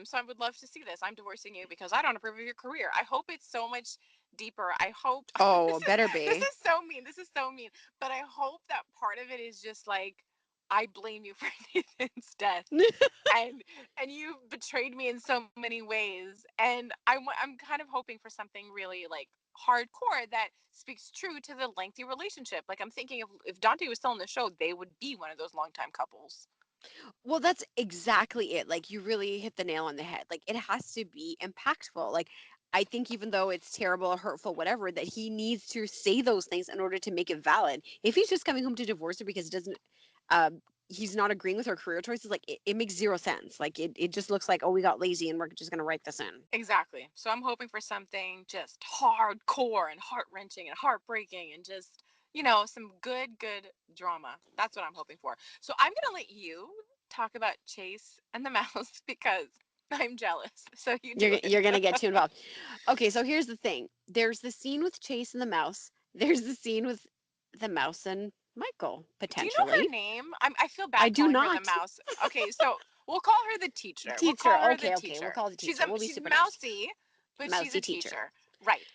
So I would love to see this. I'm divorcing you because I don't approve of your career. I hope it's so much deeper. I hope Oh, this is better this be. is so mean. This is so mean. But I hope that part of it is just like I blame you for Nathan's death and you betrayed me in so many ways, and I'm kind of hoping for something really like hardcore that speaks true to the lengthy relationship. Like I'm thinking if Dante was still in the show, they would be one of those longtime couples. Well, that's exactly it. Like, you really hit the nail on the head. Like, it has to be impactful. Like, I think even though it's terrible, hurtful, whatever, that he needs to say those things in order to make it valid. If he's just coming home to divorce her because it doesn't, uh, he's not agreeing with her career choices, like, it makes zero sense. Like, it just looks like, oh, we got lazy and we're just going to write this in. Exactly. So I'm hoping for something just hardcore and heart-wrenching and heartbreaking and just some good drama. That's what I'm hoping for. So I'm gonna let you talk about Chase and the mouse because I'm jealous. So you do it. You're going to get too involved. Okay, so here's the thing. There's the scene with Chase and the mouse. There's the scene with the mouse and Michael, Do you know potentially. her name? I feel I bad do calling her the not. mouse. Okay, so we'll call her the teacher. We'll Teacher. call her the Okay, okay. We'll teacher. call the She's teacher. We'll be she's super nice. mousy, but she's Mousy a teacher. teacher. Right.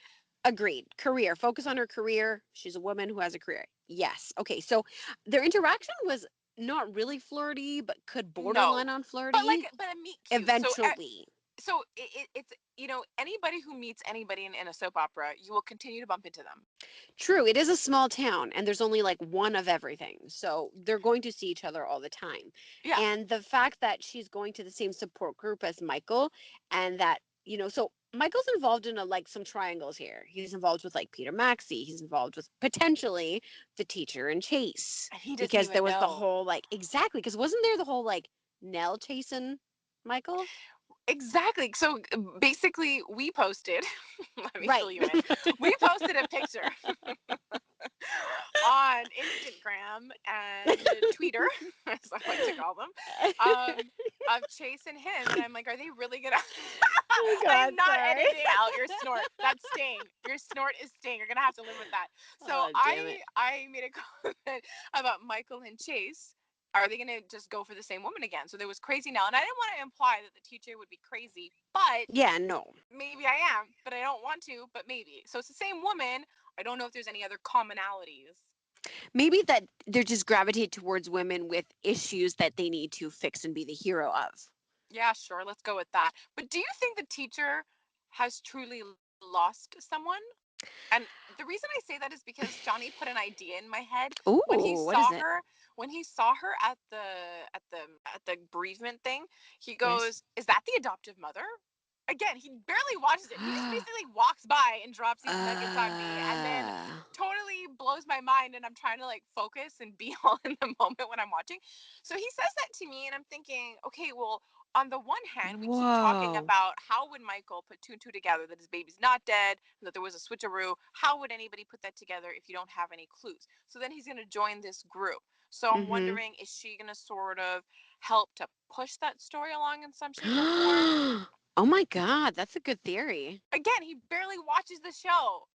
Agreed. Career. Focus on her career. She's a woman who has a career. Yes. Okay. So their interaction was not really flirty, but could No. borderline on But flirty but a meet cute. eventually. So it's anybody who meets anybody in a soap opera, you will continue to bump into them. True, it is a small town and there's only like one of everything. So they're going to see each other all the time. Yeah. And the fact that she's going to the same support group as Michael and that, so Michael's involved in like some triangles here. He's involved with like Peter Maxey. He's involved with potentially the teacher and Chase And he doesn't because there even was the know. whole like exactly because wasn't there the whole like Nell chasing Michael? Exactly. So basically, we posted. Let me Right. fill you in. We posted a picture on Instagram and Twitter, as I like to call them, um, of Chase and him, and I'm like, are they really gonna? Oh I God, am not sorry. editing out your snort. That's staying. Your snort is staying. You're gonna have to live with that. So Oh, damn it. I made a comment about Michael and Chase. Are they gonna just go for the same woman again? So there was crazy now, and I didn't want to imply that the teacher would be crazy, but Yeah, no. maybe I am, but I don't want to, but maybe. So it's the same woman. I don't know if there's any other commonalities. Maybe that they're just gravitate towards women with issues that they need to fix and be the hero of. Yeah, sure. Let's go with that. But do you think the teacher has truly lost someone? And the reason I say that is because Johnny put an idea in my head when he Ooh, what is saw it? her at the bereavement thing. He Yes. goes, "Is that the adoptive mother?" Again, he barely watches it. He just basically walks by and drops these nuggets on me, and then uh, totally blows my mind. And I'm trying to like focus and be all in the moment when I'm watching. So he says that to me, and I'm thinking, okay, well, on the one hand, we keep talking whoa. about how would Michael put two and two together that his baby's not dead, that there was a switcheroo. How would anybody put that together if you don't have any clues? So then he's going to join this group. So I'm Mm-hmm. wondering, is she going to sort of help to push that story along in some shape or form? Oh my God, that's a good theory. Again, he barely watches the show.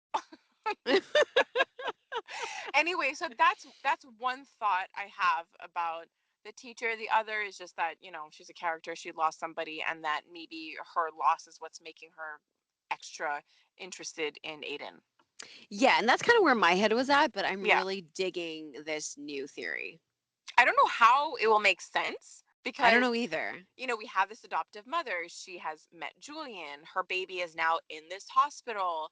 Anyway, so that's one thought I have about the teacher. The other is just that, she's a character, she lost somebody, and that maybe her loss is what's making her extra interested in Aiden. Yeah, and that's kind of where my head was at, but I'm Yeah. really digging this new theory. I don't know how it will make sense I don't because, know either. we have this adoptive mother. She has met Julian. Her baby is now in this hospital.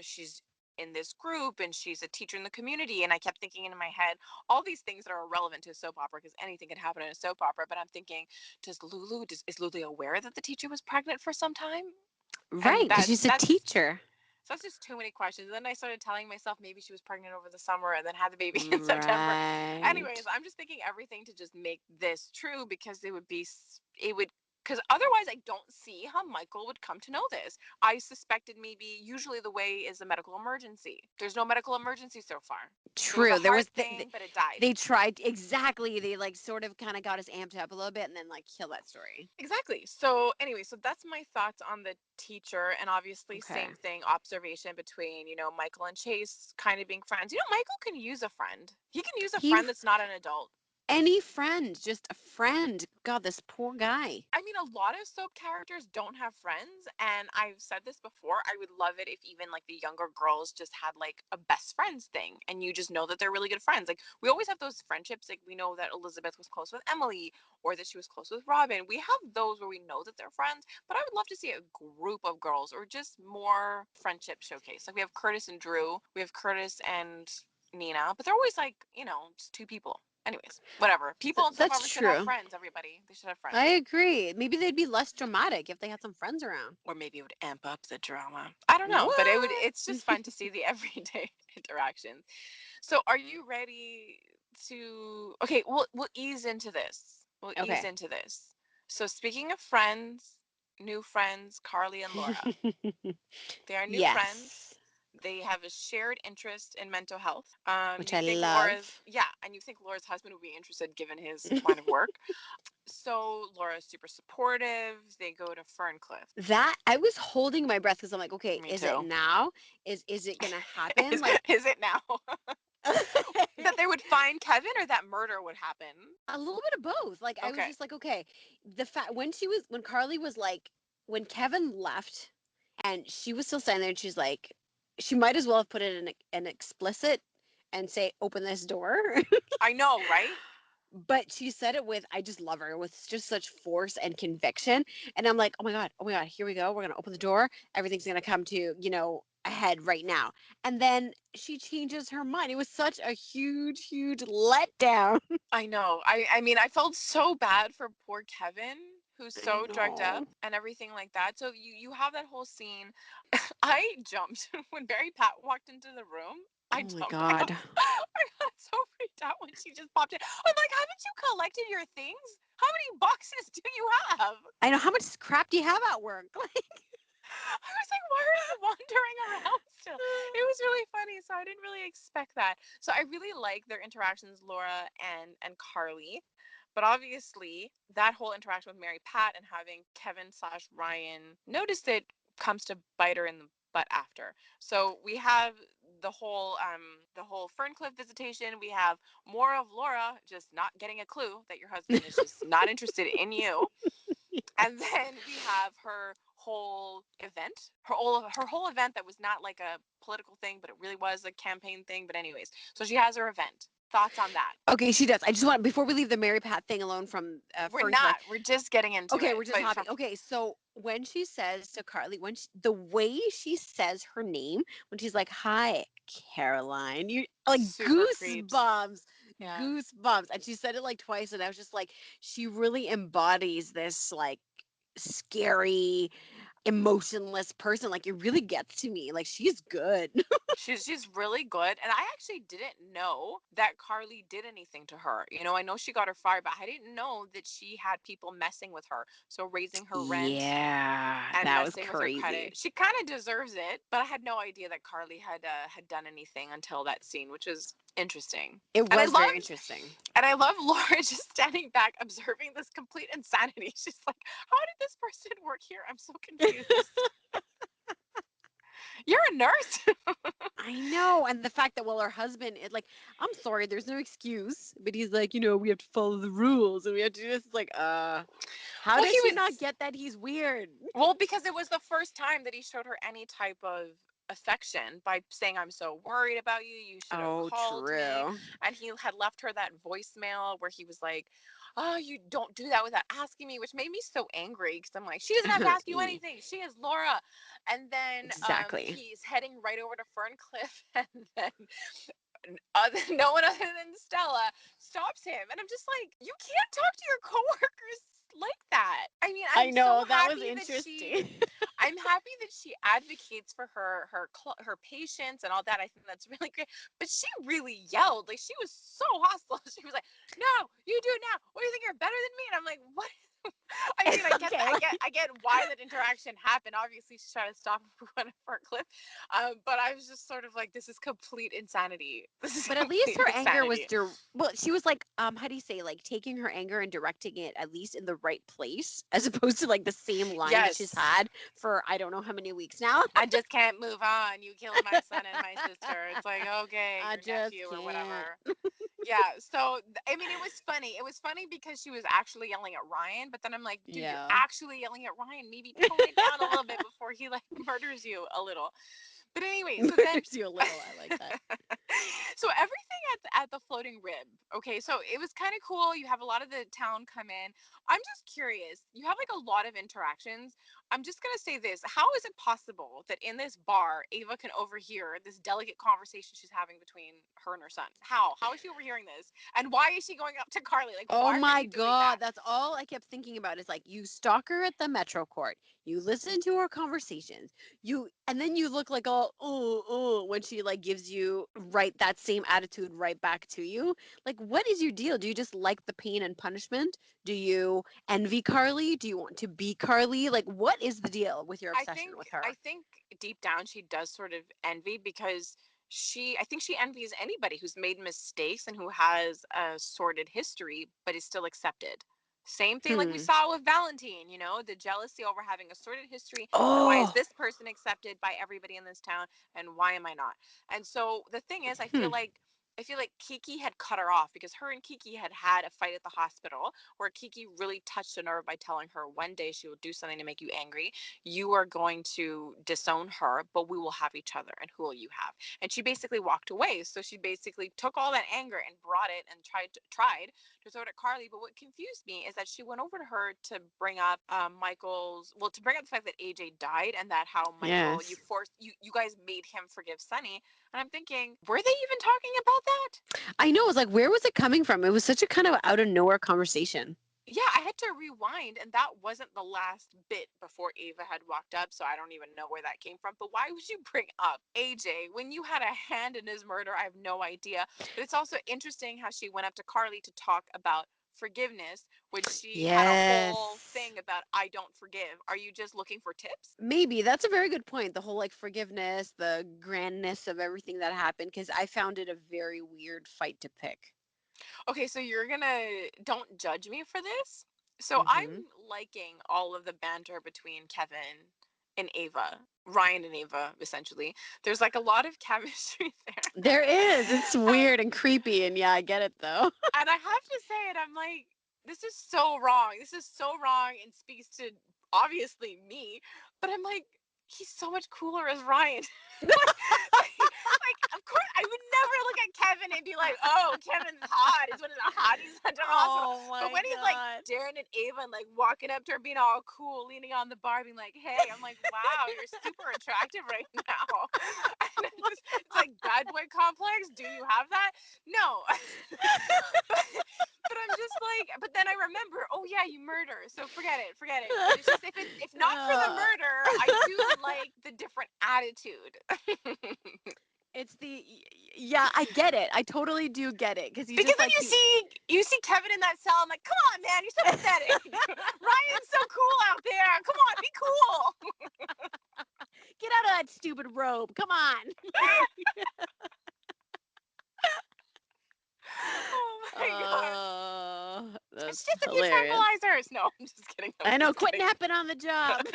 She's in this group and she's a teacher in the community. And I kept thinking in my head, all these things that are relevant to a soap opera because anything can happen in a soap opera. But I'm thinking, is Lulu aware that the teacher was pregnant for some time? Right, And because she's a teacher. so that's just too many questions. And then I started telling myself maybe she was pregnant over the summer and then had the baby in September. Anyways, Right. I'm just thinking everything to just make this true because because otherwise I don't see how Michael would come to know this. I suspected maybe usually the way is a medical emergency. There's no medical emergency so far. There was a True. There heart was thing, but it died. they tried exactly. They like sort of kind of got us amped up a little bit and then like kill that story. Exactly. So anyway, so that's my thoughts on the teacher, and obviously Okay. same thing, observation between, Michael and Chase kind of being friends. Michael can use a friend. He can use a He friend that's not an adult. Any friend, just a friend. God, this poor guy. I mean, a lot of soap characters don't have friends, and I've said this before. I would love it if even like the younger girls just had like a best friends thing, and you just know that they're really good friends. Like we always have those friendships. Like we know that Elizabeth was close with Emily, or that she was close with Robin. We have those where we know that they're friends. But I would love to see a group of girls, or just more friendship showcase. Like we have Curtis and Drew, we have Curtis and Nina, but they're always like just two people. Anyways, whatever. People in soap That's operas should have true. friends, everybody. They should have I friends. agree. Maybe they'd be less dramatic if they had some friends around. Or maybe it would amp up the drama. I don't know, but What? it's just fun to see the everyday interactions. So are you ready to okay, we'll ease into this. We'll ease Okay. into this. So speaking of friends, new friends, Carly and Laura. They are new friends. Yes. They have a shared interest in mental health. Which You I think love. and you think Laura's husband would be interested given his line of work. So Laura's super supportive. They go to Ferncliff. That I was holding my breath because I'm like, okay, Me is it too. now? Is it gonna happen? is, Like is it now? That they would find Kevin or that murder would happen? a little bit of both. Like I was Okay. just like, okay, the fact when Carly was like when Kevin left and she was still standing there and she's like she might as well have put it in an explicit and say open this door. I know, right? But she said it with I just love her with just such force and conviction, and I'm like, oh my god, here we go, we're gonna open the door, everything's gonna come to a head right now. And then she changes her mind. It was such a huge letdown. I know. I mean, I felt so bad for poor Kevin, who's I so drugged up know. and everything like that. So you have that whole scene. I jumped when Barry Pat walked into the room. I Oh my jumped. I got, god. I got so freaked out when she just popped in. I'm like, haven't you collected your things? How many boxes do you have? I know, how much crap do you have at work? Like I was like, why are you wandering around still? It was really funny. So I didn't really expect that. So I really like their interactions, Laura and Carly. But obviously, that whole interaction with Mary Pat and having Kevin/Ryan notice it comes to bite her in the butt after. So we have the whole Ferncliff visitation. We have more of Laura just not getting a clue that your husband is just not interested in you. And then we have her whole event, her whole event that was not like a political thing, but it really was a campaign thing. But anyways, so she has her event. Thoughts on that? okay, she does. I just want before we leave the Mary Pat thing alone from We're Ferncliff. not. We're just getting into Okay, it. we're just But from hopping. Okay, so when she says to Carly, the way she says her name, when she's like, "Hi, Caroline," you like super creeps. goosebumps, Yeah. goosebumps. And she said it like twice, and I was just like, she really embodies this like scary, emotionless person. Like it really gets to me. Like she's good. She's really good. And I actually didn't know that Carly did anything to her. I know she got her fired, but I didn't know that she had people messing with her. So raising her rent Yeah, and that was messing with her crazy. credit. She kind of deserves it, but I had no idea that Carly had done anything until that scene, which was interesting. It And I was very loved interesting. and I love Laura just standing back observing this complete insanity. She's like, "How did this person work here? I'm so confused." You're a nurse. I know, and the fact that her husband is like, I'm sorry, there's no excuse, but he's like, we have to follow the rules, and we have to do this. It's like, how Well, does he she was not get that he's weird? well because it was the first time that he showed her any type of affection by saying, I'm so worried about you. You should have Oh, called me. true. And he had left her that voicemail where he was like, oh, you don't do that without asking me, which made me so angry because I'm like, she doesn't have to ask you E- anything. She is Laura. And then exactly. he's heading right over to Ferncliff, and then no one other than Stella stops him. And I'm just like, you can't talk to your coworkers like that. I mean, I I'm so know, that was happy that interesting. I'm happy that she advocates for her patients and all that. I think that's really great. But she really yelled. Like, she was so hostile. She was like, "No, you do it now. What do you think, you're better than me?" And I'm like, "What?" I mean, I get Okay, that. like, I get why that interaction happened. Obviously, she's trying to stop him from going for a cliff. But I was just sort of like, this is complete insanity. This is but at least complete her anger was insanity. well, she was like, how do you say, like taking her anger and directing it at least in the right place, as opposed to like the same line that she's Yes. had for I don't know how many weeks now. I just can't move on. You killed my son and my sister. It's like, okay, I your just nephew or can't. whatever. Yeah. So, I mean, it was funny. It was funny because she was actually yelling at Ryan, but then I'm like, dude, you're Yeah. actually yelling at Ryan. Maybe tone it down a little bit before he like murders you a little. But anyway, so then Murders you a little. I like that. so everything at the floating rib. Okay, so it was kind of cool. You have a lot of the town come in. I'm just curious. You have like a lot of interactions. I'm just gonna say this. How is it possible that in this bar, Ava can overhear this delicate conversation she's having between her and her son? How? How is she overhearing this? And why is she going up to Carly? Like, Oh why are my you doing that? God, that's all I kept thinking about is like you stalk her at the Metro Court, you listen to her conversations, and then you look like all when she like gives you right that same attitude right back to you. Like, what is your deal? Do you just like the pain and punishment? Do you envy Carly? Do you want to be Carly? Like, what is the deal with your obsession with her? I think deep down she does sort of envy because I think she envies anybody who's made mistakes and who has a sordid history but is still accepted. Same thing like we Hmm. saw with Valentine, the jealousy over having a sordid history, and why is Oh. this person accepted by everybody in this town and why am I not? And so the thing is, Hmm. I feel like Kiki had cut her off because her and Kiki had had a fight at the hospital where Kiki really touched a nerve by telling her one day she will do something to make you angry. You are going to disown her, but we will have each other. And who will you have? And she basically walked away. So she basically took all that anger and brought it and tried to throw it at Carly. But what confused me is that she went over to her to bring up to bring up the fact that AJ died and that how Michael, Yes. you guys made him forgive Sunny. And I'm thinking, were they even talking about that? I know. It was like, where was it coming from? It was such a kind of out of nowhere conversation. Yeah, I had to rewind, and that wasn't the last bit before Ava had walked up, so I don't even know where that came from. But why would you bring up AJ when you had a hand in his murder? I have no idea. But it's also interesting how she went up to Carly to talk about forgiveness when she had a whole Yes. thing about I don't forgive. Are you just looking for tips? Maybe that's a very good point. The whole like forgiveness, the grandness of everything that happened, because I found it a very weird fight to pick. Okay, so you're gonna don't judge me for this. So I'm Hmm. liking all of the banter between Kevin and Ava, Ryan and Ava, essentially. There's like a lot of chemistry there. There is. It's and, weird and creepy, and yeah, I get it though. and I have to say it, I'm like, this is so wrong. This is so wrong and speaks to obviously me, but I'm like, he's so much cooler as Ryan. Of course, I would never look at Kevin and be like, "Oh, Kevin's hot. He's one of the hotties under hospital." Oh But my when he's like God. Darren and Ava and like walking up to her, being all cool, leaning on the bar, being like, "Hey," I'm like, "Wow, you're super attractive right now." And it's like bad boy complex. Do you have that? No. But I'm just like, but then I remember, oh yeah, you murder, so forget it, forget it. But it's just if not for the Uh, murder, I do like the different attitude. it's the yeah, I get it. I totally do get it because he Because just then like he. you see Kevin in that cell. I'm like, come on, man, you're so pathetic. Ryan's so cool out there. Come on, be cool. Get out of that stupid robe. Come on. Oh my god. It's That's just a few hilarious. tranquilizers. No, I'm just kidding. I'm I know. just Quit kidding. napping on the job.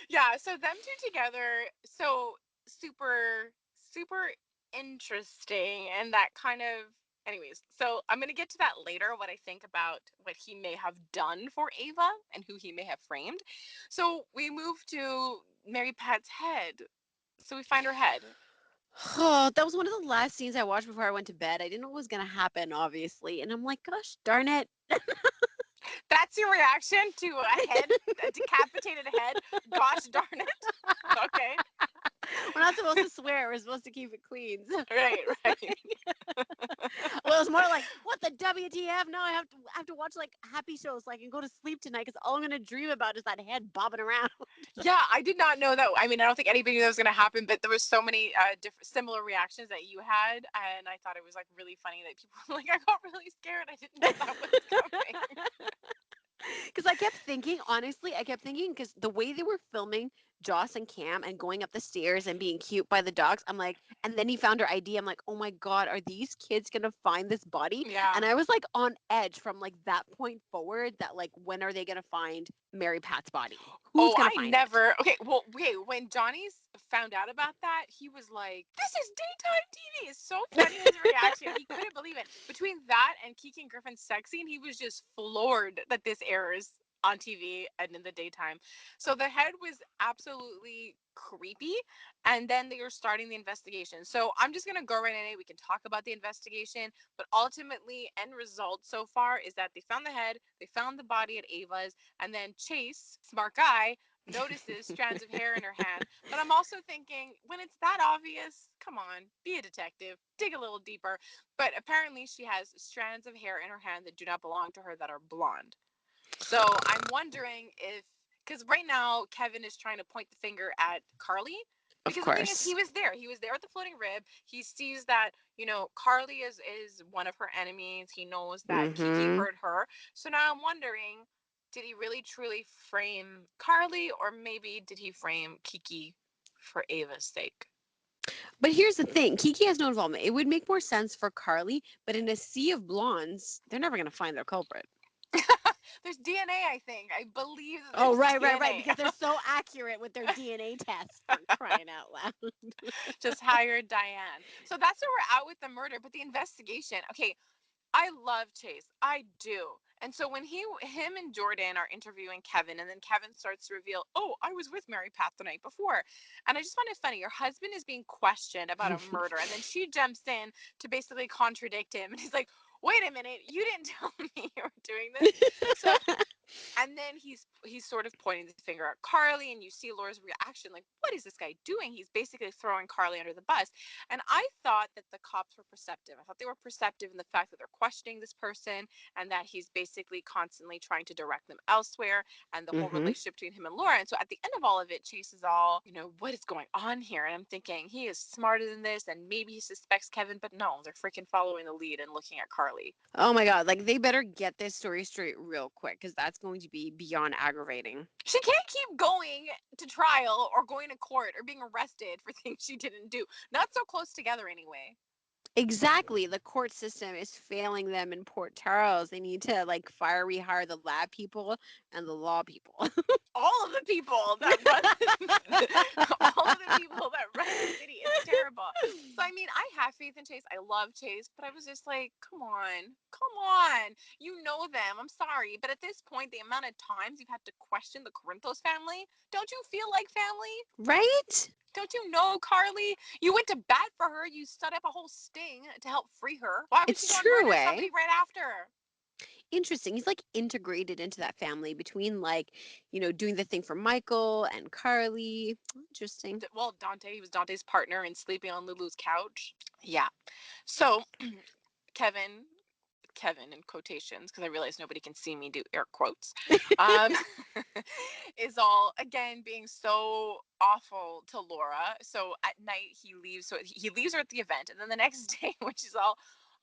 Yeah, so them two together, so super, super interesting. And that kind of, anyways, so I'm going to get to that later, what I think about what he may have done for Ava and who he may have framed. So we move to Mary Pat's head. So we find her head. Oh, that was one of the last scenes I watched before I went to bed. I didn't know what was gonna happen, obviously, and I'm like, gosh darn it. That's your reaction to a head, a decapitated head? Gosh darn it. Okay. We're not supposed to swear. We're supposed to keep it clean. So, Right, right. well, it was more like, what the WTF? No, I have to watch like happy shows so I can go to sleep tonight because all I'm gonna dream about is that head bobbing around. Yeah, I did not know that. I mean, I don't think anybody knew that was going to happen, but there was so many different similar reactions that you had, and I thought it was like really funny that people were like, I got really scared. I didn't know that was coming. Because I kept thinking, honestly, because the way they were filming Joss and Cam and going up the stairs and being cute by the dogs, I'm like, and then he found her ID. I'm like, oh my God, are these kids gonna find this body? Yeah. And I was like on edge from like that point forward that like, when are they gonna find Mary Pat's body? Who's Oh, gonna I find it? never. Okay, well, okay. When Johnny's found out about that, he was like, "This is daytime TV." It's so funny his reaction. He couldn't believe it. Between that and Kiki and Griffin's sex scene, he was just floored that this airs on TV and in the daytime. So the head was absolutely creepy, and then they were starting the investigation. So I'm just gonna go right in it. We can talk about the investigation, but ultimately, end result so far is that they found the head, they found the body at Ava's, and then Chase, smart guy, notices strands of hair in her hand. But I'm also thinking, when it's that obvious, come on, be a detective, dig a little deeper. But apparently, she has strands of hair in her hand that do not belong to her that are blonde. So I'm wondering if, because right now, Kevin is trying to point the finger at Carly. Of Because the thing is, course. he was there at the floating rib. He sees that, Carly is one of her enemies. He knows that Kiki Mm-hmm. hurt her. So now I'm wondering, did he really truly frame Carly, or maybe did he frame Kiki for Ava's sake? But here's the thing, Kiki has no involvement. It would make more sense for Carly, but in a sea of blondes, they're never gonna find their culprit. There's DNA, I think. I believe that Oh, there's right, DNA. because they're so accurate with their DNA tests, for crying out loud. Just hire Diane. So that's where we're at with the murder, but the investigation. Okay, I love Chase. I do. And so when him and Jordan are interviewing Kevin, and then Kevin starts to reveal, "Oh, I was with Mary Pat the night before," and I just find it funny. Your husband is being questioned about a murder, and then she jumps in to basically contradict him, and he's like, "Wait a minute, you didn't tell me you were doing this." So and then he's sort of pointing the finger at Carly, and you see Laura's reaction, like, what is this guy doing? He's basically throwing Carly under the bus. And I thought that the cops were perceptive. I thought they were perceptive in the fact that they're questioning this person, and that he's basically constantly trying to direct them elsewhere, and the whole Mm-hmm. relationship between him and Laura. And so at the end of all of it, Chase is all, what is going on here? And I'm thinking he is smarter than this, and maybe he suspects Kevin, but no, they're freaking following the lead and looking at Carly. Oh my God, like they better get this story straight real quick because that's going to be beyond aggravating. She can't keep going to trial or going to court or being arrested for things she didn't do. Not so close together, anyway. Exactly. The court system is failing them in Port Charles. They need to like fire, rehire the lab people and the law people. All of the people that run all of the people that run the city. It's terrible. So I mean, I have faith in Chase. I love Chase, but I was just like, come on. Come on. You know them. I'm sorry. But at this point, the amount of times you've had to question the Corinthos family, don't you feel like family? Right? Don't you know, Carly? You went to bat for her. You set up a whole sting to help free her. Why would you It's go and true, murder eh? somebody right after? Interesting. He's like integrated into that family between like, doing the thing for Michael and Carly. Interesting. Well, Dante, he was Dante's partner in sleeping on Lulu's couch. Yeah. So, Kevin, Kevin in quotations, because I realize nobody can see me do air quotes, um, is all again being so awful to Laura. So at night he leaves. So he leaves her at the event, and then the next day, when she's all,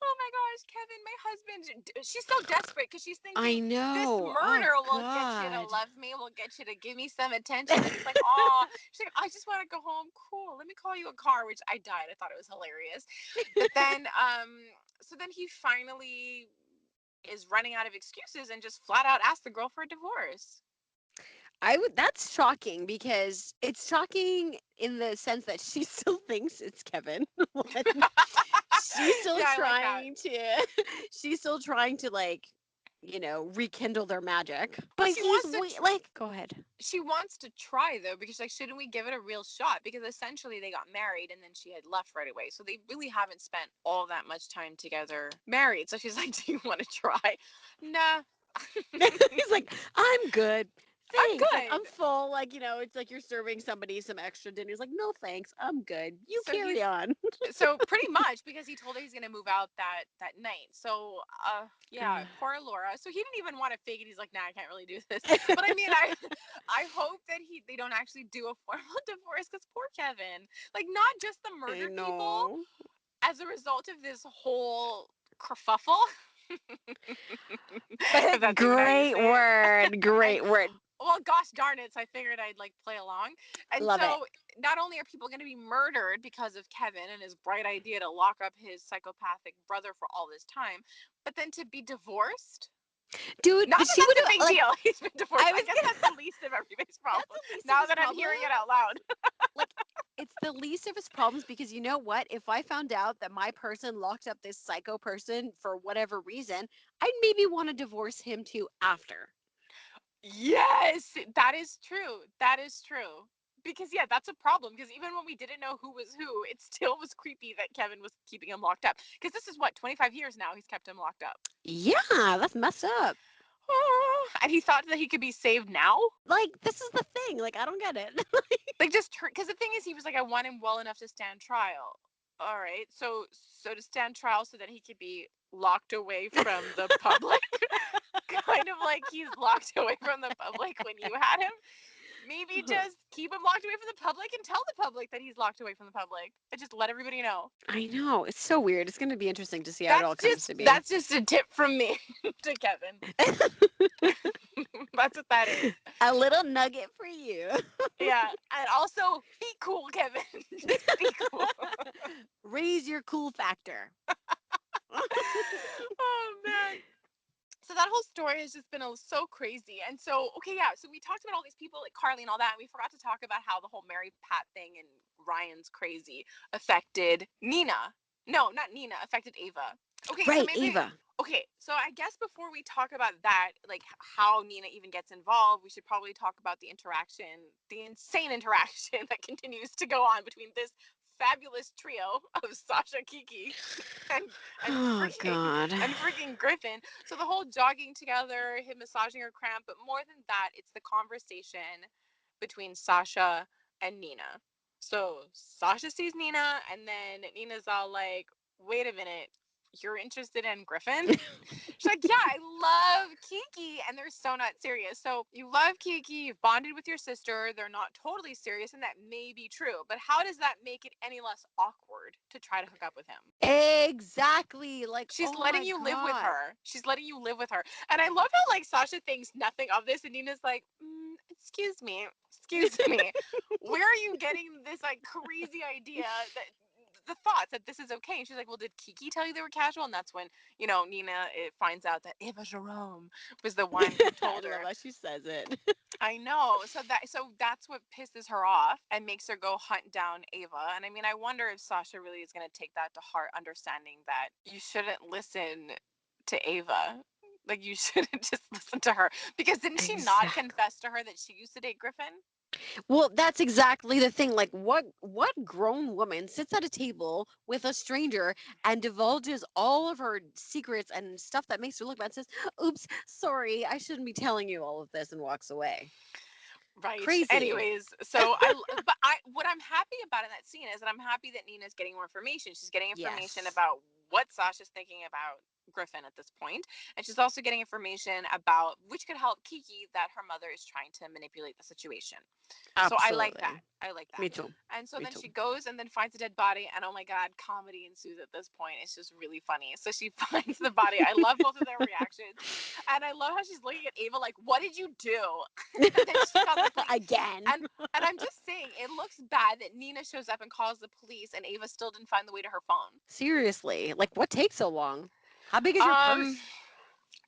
"Oh my gosh, Kevin, my husband," she's so desperate because she's thinking I this know. Oh murder will get you to God. love me, will get you to give me some attention. And he's like, "Oh," she's like, "I just want to go home. Cool, let me call you a car," which I died. I thought it was hilarious. But then, so then he finally is running out of excuses and just flat out asks the girl for a divorce. That's shocking because it's shocking in the sense that she still thinks it's Kevin. She's still Yeah, I like that. trying to she's still trying to like rekindle their magic. Well, But go ahead. she wants to try though, because like, shouldn't we give it a real shot? Because essentially they got married and then she had left right away, so they really haven't spent all that much time together married. So she's like, do you want to try? Nah. He's like, I'm good. I'm Thanks. Like, I'm good. full. Like, it's like you're serving somebody some extra dinner. He's like, no, thanks. I'm good. You So carry he's on. so pretty much, because he told her he's gonna move out that night. So yeah, poor Laura. So he didn't even want to fake it. He's like, nah, I can't really do this. But I mean, I hope that they don't actually do a formal divorce, because poor Kevin. Like, not just the I murdered people know. as a result of this whole kerfuffle. If But that's even how you great say it. word. And Great word. well, gosh darn it, so I figured I'd like play along. And Love it. so not only are people going to be murdered because of Kevin and his bright idea to lock up his psychopathic brother for all this time, but then to be divorced. Dude, Not that she would that's a have, big like, deal. He's been divorced. I I was guess gonna, that's the least of everybody's that's problems. the least of Now his that I'm problem. hearing it out loud. Like, it's the least of his problems because you know what? If I found out that my person locked up this psycho person for whatever reason, I'd maybe want to divorce him too after. Yes, that is true. That is true. Because yeah, that's a problem. Because even when we didn't know who was who, it still was creepy that Kevin was keeping him locked up. Because this is what, 25 years now he's kept him locked up. Yeah, that's messed up. Oh, and he thought that he could be saved now. Like, this is the thing. Like, I don't get it. Like, just because the thing is, he was like, I want him well enough to stand trial. All right, so to stand trial, so that he could be locked away from the public, kind of like he's locked away from the public when you had him. Maybe just keep him locked away from the public and tell the public that he's locked away from the public, and just let everybody know. I know. It's so weird. It's going to be interesting to see how it That's all comes just to be. that's just a tip from me to Kevin. That's what that is. A little nugget for you. Yeah, and also be cool, Kevin. Just be cool. Raise your cool factor. Oh man. So that whole story has just been so crazy. And so, okay, yeah, so we talked about all these people like Carly and all that, and we forgot to talk about how the whole Mary Pat thing and Ryan's crazy affected Nina. No, not Nina, affected Ava. Okay, so Right, maybe Ava. okay, so I guess before we talk about that, like how Nina even gets involved, we should probably talk about the insane interaction that continues to go on between this fabulous trio of Sasha, Kiki, and and Oh, freaking God. and freaking Griffin. So the whole jogging together, him massaging her cramp, but more than that, it's the conversation between Sasha and Nina. So Sasha sees Nina, and then Nina's all like, wait a minute, you're interested in Griffin? She's like, yeah, I love Kiki. And they're so not serious. So you love Kiki, you've bonded with your sister, they're not totally serious, and that may be true. But how does that make it any less awkward to try to hook up with him? Exactly. Like, She's oh letting my you live with God. her. She's letting you live with her. And I love how like Sasha thinks nothing of this, and Nina's like, excuse me, excuse me. Where are you getting this like crazy idea that the thoughts that this is okay? And she's like, well, did Kiki tell you they were casual? And that's when, Nina finds out that Eva Jerome was the one who I told love her. how she says it. I know. So that's what pisses her off and makes her go hunt down Ava. And I mean, I wonder if Sasha really is going to take that to heart, understanding that you shouldn't listen to Ava. Like, you shouldn't just listen to her, because didn't she not Exactly. confess to her that she used to date Griffin? Well, that's exactly the thing. Like, what grown woman sits at a table with a stranger and divulges all of her secrets and stuff that makes her look bad and says, "Oops, sorry, I shouldn't be telling you all of this," and walks away. Right. Crazy. Anyways, what I'm happy about in that scene is that I'm happy that Nina's getting more information. She's getting information Yes. about what Sasha's thinking about Griffin at this point, and she's also getting information about which could help Kiki, that her mother is trying to manipulate the situation. So I like Absolutely. that. I like that. Me too. And so Me then too. she goes and then finds a dead body, and oh my god, comedy ensues at this point. It's just really funny. So she finds the body. I love both of their reactions. And I love how she's looking at Ava like, what did you do? And then she calls the police. Again. And I'm just saying, it looks bad that Nina shows up and calls the police, and Ava still didn't find the way to her phone. Seriously. Like, what takes so long? How big is your Um, purse?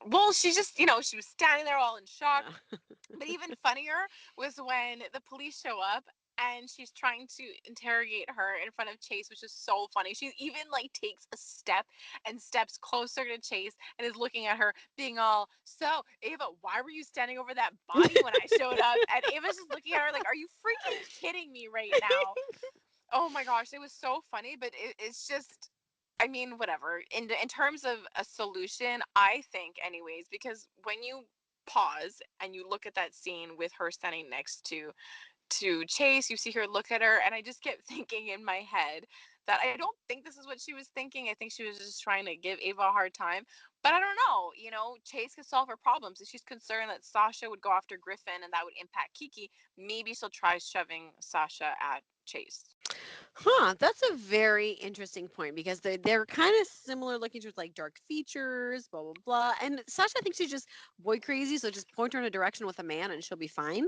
well, she just, she was standing there all in shock. Yeah. But even funnier was when the police show up and she's trying to interrogate her in front of Chase, which is so funny. She even like takes a step and steps closer to Chase and is looking at her, being all, "So, Ava, why were you standing over that body when I showed up?" And Ava's just looking at her like, "Are you freaking kidding me right now?" Oh my gosh, it was so funny, but it's just, I mean, whatever. In terms of a solution, I think, anyways, because when you pause and you look at that scene with her standing next to Chase, you see her look at her, and I just kept thinking in my head that I don't think this is what she was thinking. I think she was just trying to give Ava a hard time. But I don't know, Chase could solve her problems. If she's concerned that Sasha would go after Griffin and that would impact Kiki, maybe she'll try shoving Sasha at Chase. Huh, that's a very interesting point because they're kind of similar looking towards like dark features, blah blah blah. And Sasha thinks she's just boy crazy, so just point her in a direction with a man and she'll be fine.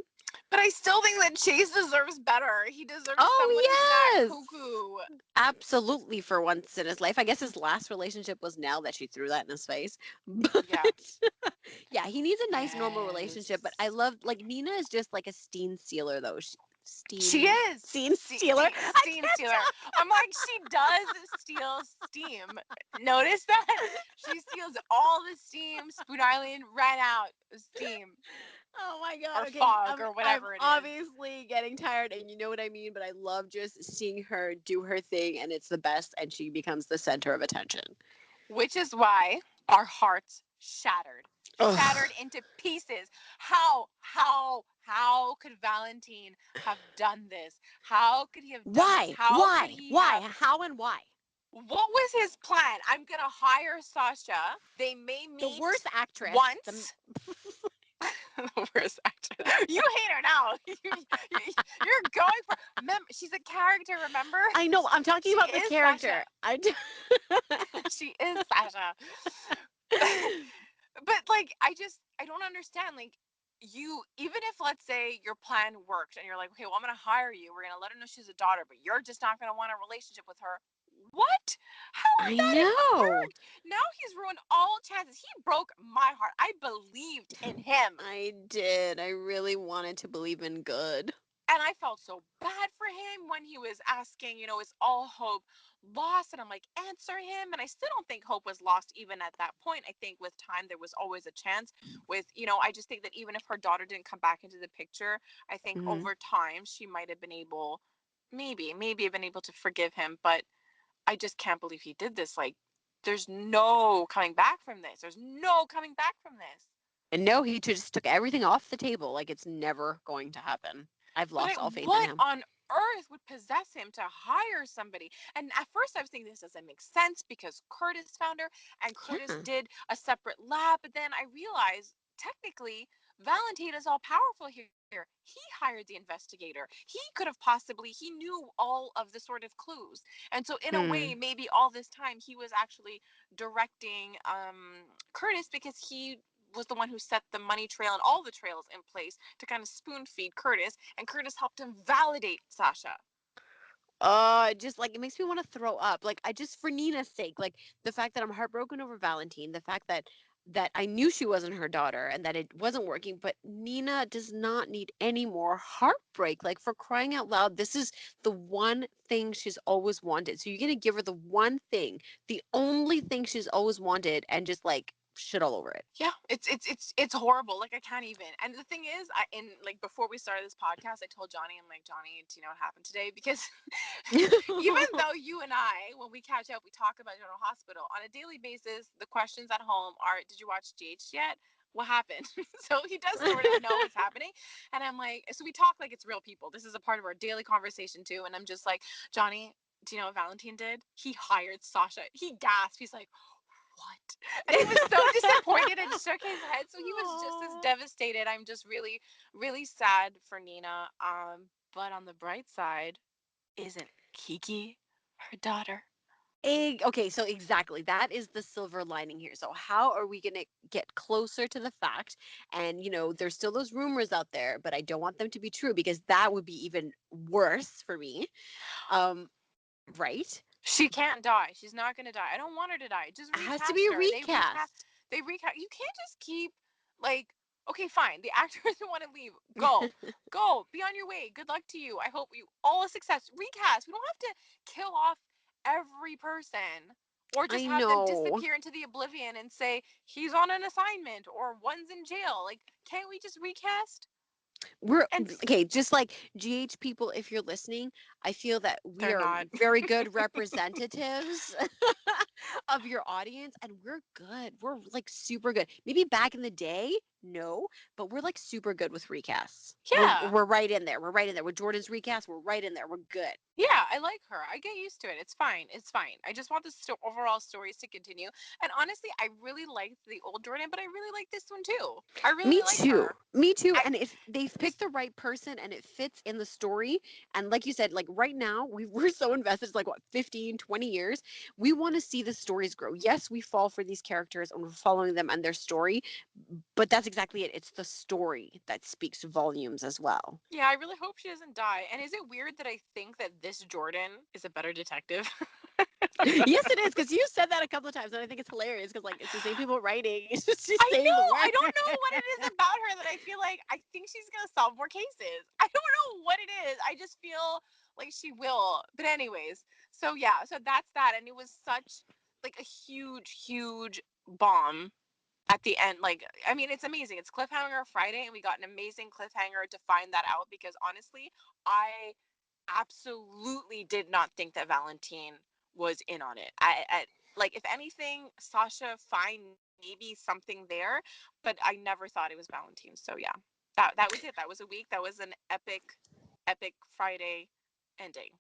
But I still think that Chase deserves better. He deserves someone who's not Oh yes, cuckoo. absolutely. For once in his life, I guess his last relationship was Nell that she threw that in his face. But Yeah. yeah, he needs a nice normal relationship. But I Yes. love like Nina is just like a steam stealer though. She is. Steam stealer. I Steam can't stealer. I'm like, she does steal steam. Notice that? She steals all the steam. Spoon Island ran out of steam Oh my or god. Okay, fog or I'm whatever it is. obviously getting tired and you know what I mean, but I love just seeing her do her thing and it's the best and she becomes the center of attention. Which is why our hearts shattered. Ugh. Shattered into pieces. How could Valentine have done this? How could he have done this? Why? How could Why? he Why? have How and why? what was his plan? I'm gonna hire Sasha. They may The meet worst actress. once. The worst actress. You hate her now. You're going for. She's a character. Remember? I know. I'm talking She about the is Sasha. character. She is Sasha. But like, I don't understand. Like, you, even if let's say your plan worked and you're like, okay, well, I'm gonna hire you. We're gonna let her know she's a daughter, but you're just not gonna want a relationship with her. What? How is I that even know. worked? Now he's ruined all chances. He broke my heart. I believed in him. I did. I really wanted to believe in good. And I felt so bad for him when he was asking, is all hope lost? And I'm like, answer him. And I still don't think hope was lost even at that point. I think with time, there was always a chance. I just think that even if her daughter didn't come back into the picture, I think Hmm. over time, she might have been able, maybe have been able to forgive him. But I just can't believe he did this. Like, there's no coming back from this. There's no coming back from this. And no, he just took everything off the table like it's never going to happen. I've But lost all faith in what him. on earth would possess him to hire somebody? And at first, I was thinking this doesn't make sense because Curtis found her and Curtis Yeah. did a separate lab. But then I realized technically, Valentine is all powerful here. He hired the investigator. He could have possibly, he knew all of the sort of clues. And so, in a way, Hmm. maybe all this time he was actually directing Curtis because he was the one who set the money trail and all the trails in place to kind of spoon feed Curtis, and Curtis helped him validate Sasha. Just like it makes me want to throw up. Like I just for Nina's sake, like the fact that I'm heartbroken over Valentine, the fact that I knew she wasn't her daughter and that it wasn't working, but Nina does not need any more heartbreak. Like for crying out loud, this is the one thing she's always wanted. So you're gonna give her the one thing, the only thing she's always wanted, and just like shit all over it. Yeah, it's horrible. Like, I can't even. And the thing is, like before we started this podcast, I told Johnny, I'm like, Johnny, do you know what happened today? Because even though you and I, when we catch up, we talk about General Hospital on a daily basis. The questions at home are, did you watch GH yet? What happened? So he does sort of know what's happening. And I'm like, so we talk like it's real people. This is a part of our daily conversation too. And I'm just like, Johnny, do you know what Valentine did? He hired Sasha. He gasped. He's like, what? And he was so disappointed and shook his head. So he was just as Aw. devastated. I'm just really, really sad for Nina. But on the bright side, isn't Kiki her daughter? Okay, so exactly. That is the silver lining here. So how are we going to get closer to the fact? And there's still those rumors out there, but I don't want them to be true because that would be even worse for me. Um, right? She can't die. She's not gonna die. I don't want her to die. Just It has to be recast her. They recast. recast. They recast. You can't just keep like Okay, fine. The actors who want to leave, go. Go. Be on your way. Good luck to you. I hope you all success. Recast. We don't have to kill off every person or just I have them know. disappear into the oblivion and say he's on an assignment or one's in jail. Like, can't we just recast? We're And okay, just like GH people, if you're listening, I feel that we they're are not. very good representatives of your audience, and we're good. We're like super good. Maybe back in the day, no, but we're like super good with recasts. Yeah. We're right in there. We're right in there with Jordan's recast. We're right in there. We're good. Yeah, I like her. I get used to it. It's fine. It's fine. I just want the overall stories to continue. And honestly, I really liked the old Jordan, but I really like this one too. I Me really like too. her. Me too. I And if they've this picked the right person and it fits in the story, and like you said, like right now, we're so invested, it's like what, 15, 20 years. We want to see the stories grow. Yes, we fall for these characters and we're following them and their story, but that's exactly it. It's the story that speaks volumes as well. Yeah, I really hope she doesn't die. And is it weird that I think that this Jordan is a better detective? Yes, it is, because you said that a couple of times, and I think it's hilarious because like it's the same people writing. It's just she's I saying the know. I word. don't know what it is about her that I feel like I think she's going to solve more cases. I don't know what it is. I just feel like she will. But anyways, so yeah, so that's that and it was such like a huge bomb at the end. Like, I mean, it's amazing. It's cliffhanger Friday and we got an amazing cliffhanger to find that out because honestly, I absolutely did not think that Valentine was in on it. Like, if anything, Sasha, fine, maybe something there, but I never thought it was Valentine. So yeah, that was it. That was a week. That was an epic Friday ending.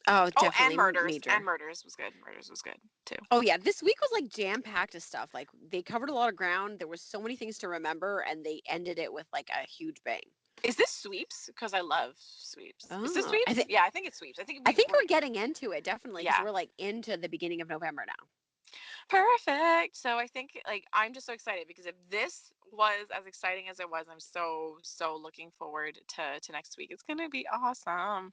Oh, Oh, and definitely murders. And major. murders was good. Murders was good too. Oh yeah, this week was like jam packed of stuff. Like they covered a lot of ground. There was so many things to remember, and they ended it with like a huge bang. Is this sweeps? Because I love sweeps. Is this Oh, sweeps? Yeah, I think it's sweeps. I think I think we're we're getting into it definitely because yeah. we're like into the beginning of November now. Perfect. So I think like I'm just so excited because if this was as exciting as it was, I'm so looking forward to next week. It's gonna be awesome.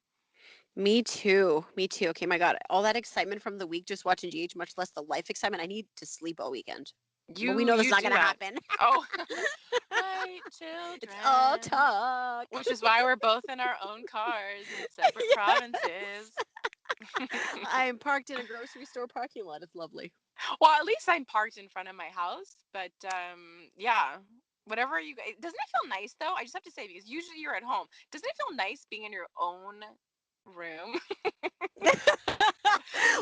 Me too. Me too. Okay, my God, all that excitement from the week just watching GH, much less the life excitement. I need to sleep all weekend, but we know that's You not do gonna that. happen. Oh, right, It's all children. talk. Which is why we're both in our own cars in separate provinces. I'm parked in a grocery store parking lot. It's lovely. Well, at least I'm parked in front of my house. But yeah, whatever you guys. Doesn't it feel nice though? I just have to say because usually you're at home. Doesn't it feel nice being in your own room?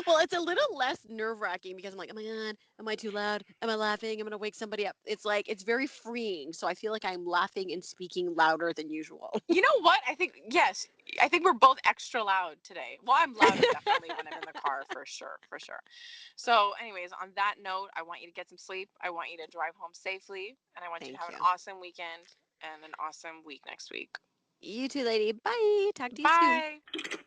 Well, it's a little less nerve wracking because I'm like, oh my God, am I too loud? Am I laughing? I'm going to wake somebody up. It's like, it's very freeing. So I feel like I'm laughing and speaking louder than usual. You know what? I think yes. I think we're both extra loud today. Well, I'm louder definitely when I'm in the car for sure, for sure. So, anyways, on that note, I want you to get some sleep. I want you to drive home safely, and I want you to Thank have an you. awesome weekend and an awesome week next week. You too, lady. Bye. Talk to you soon. Bye.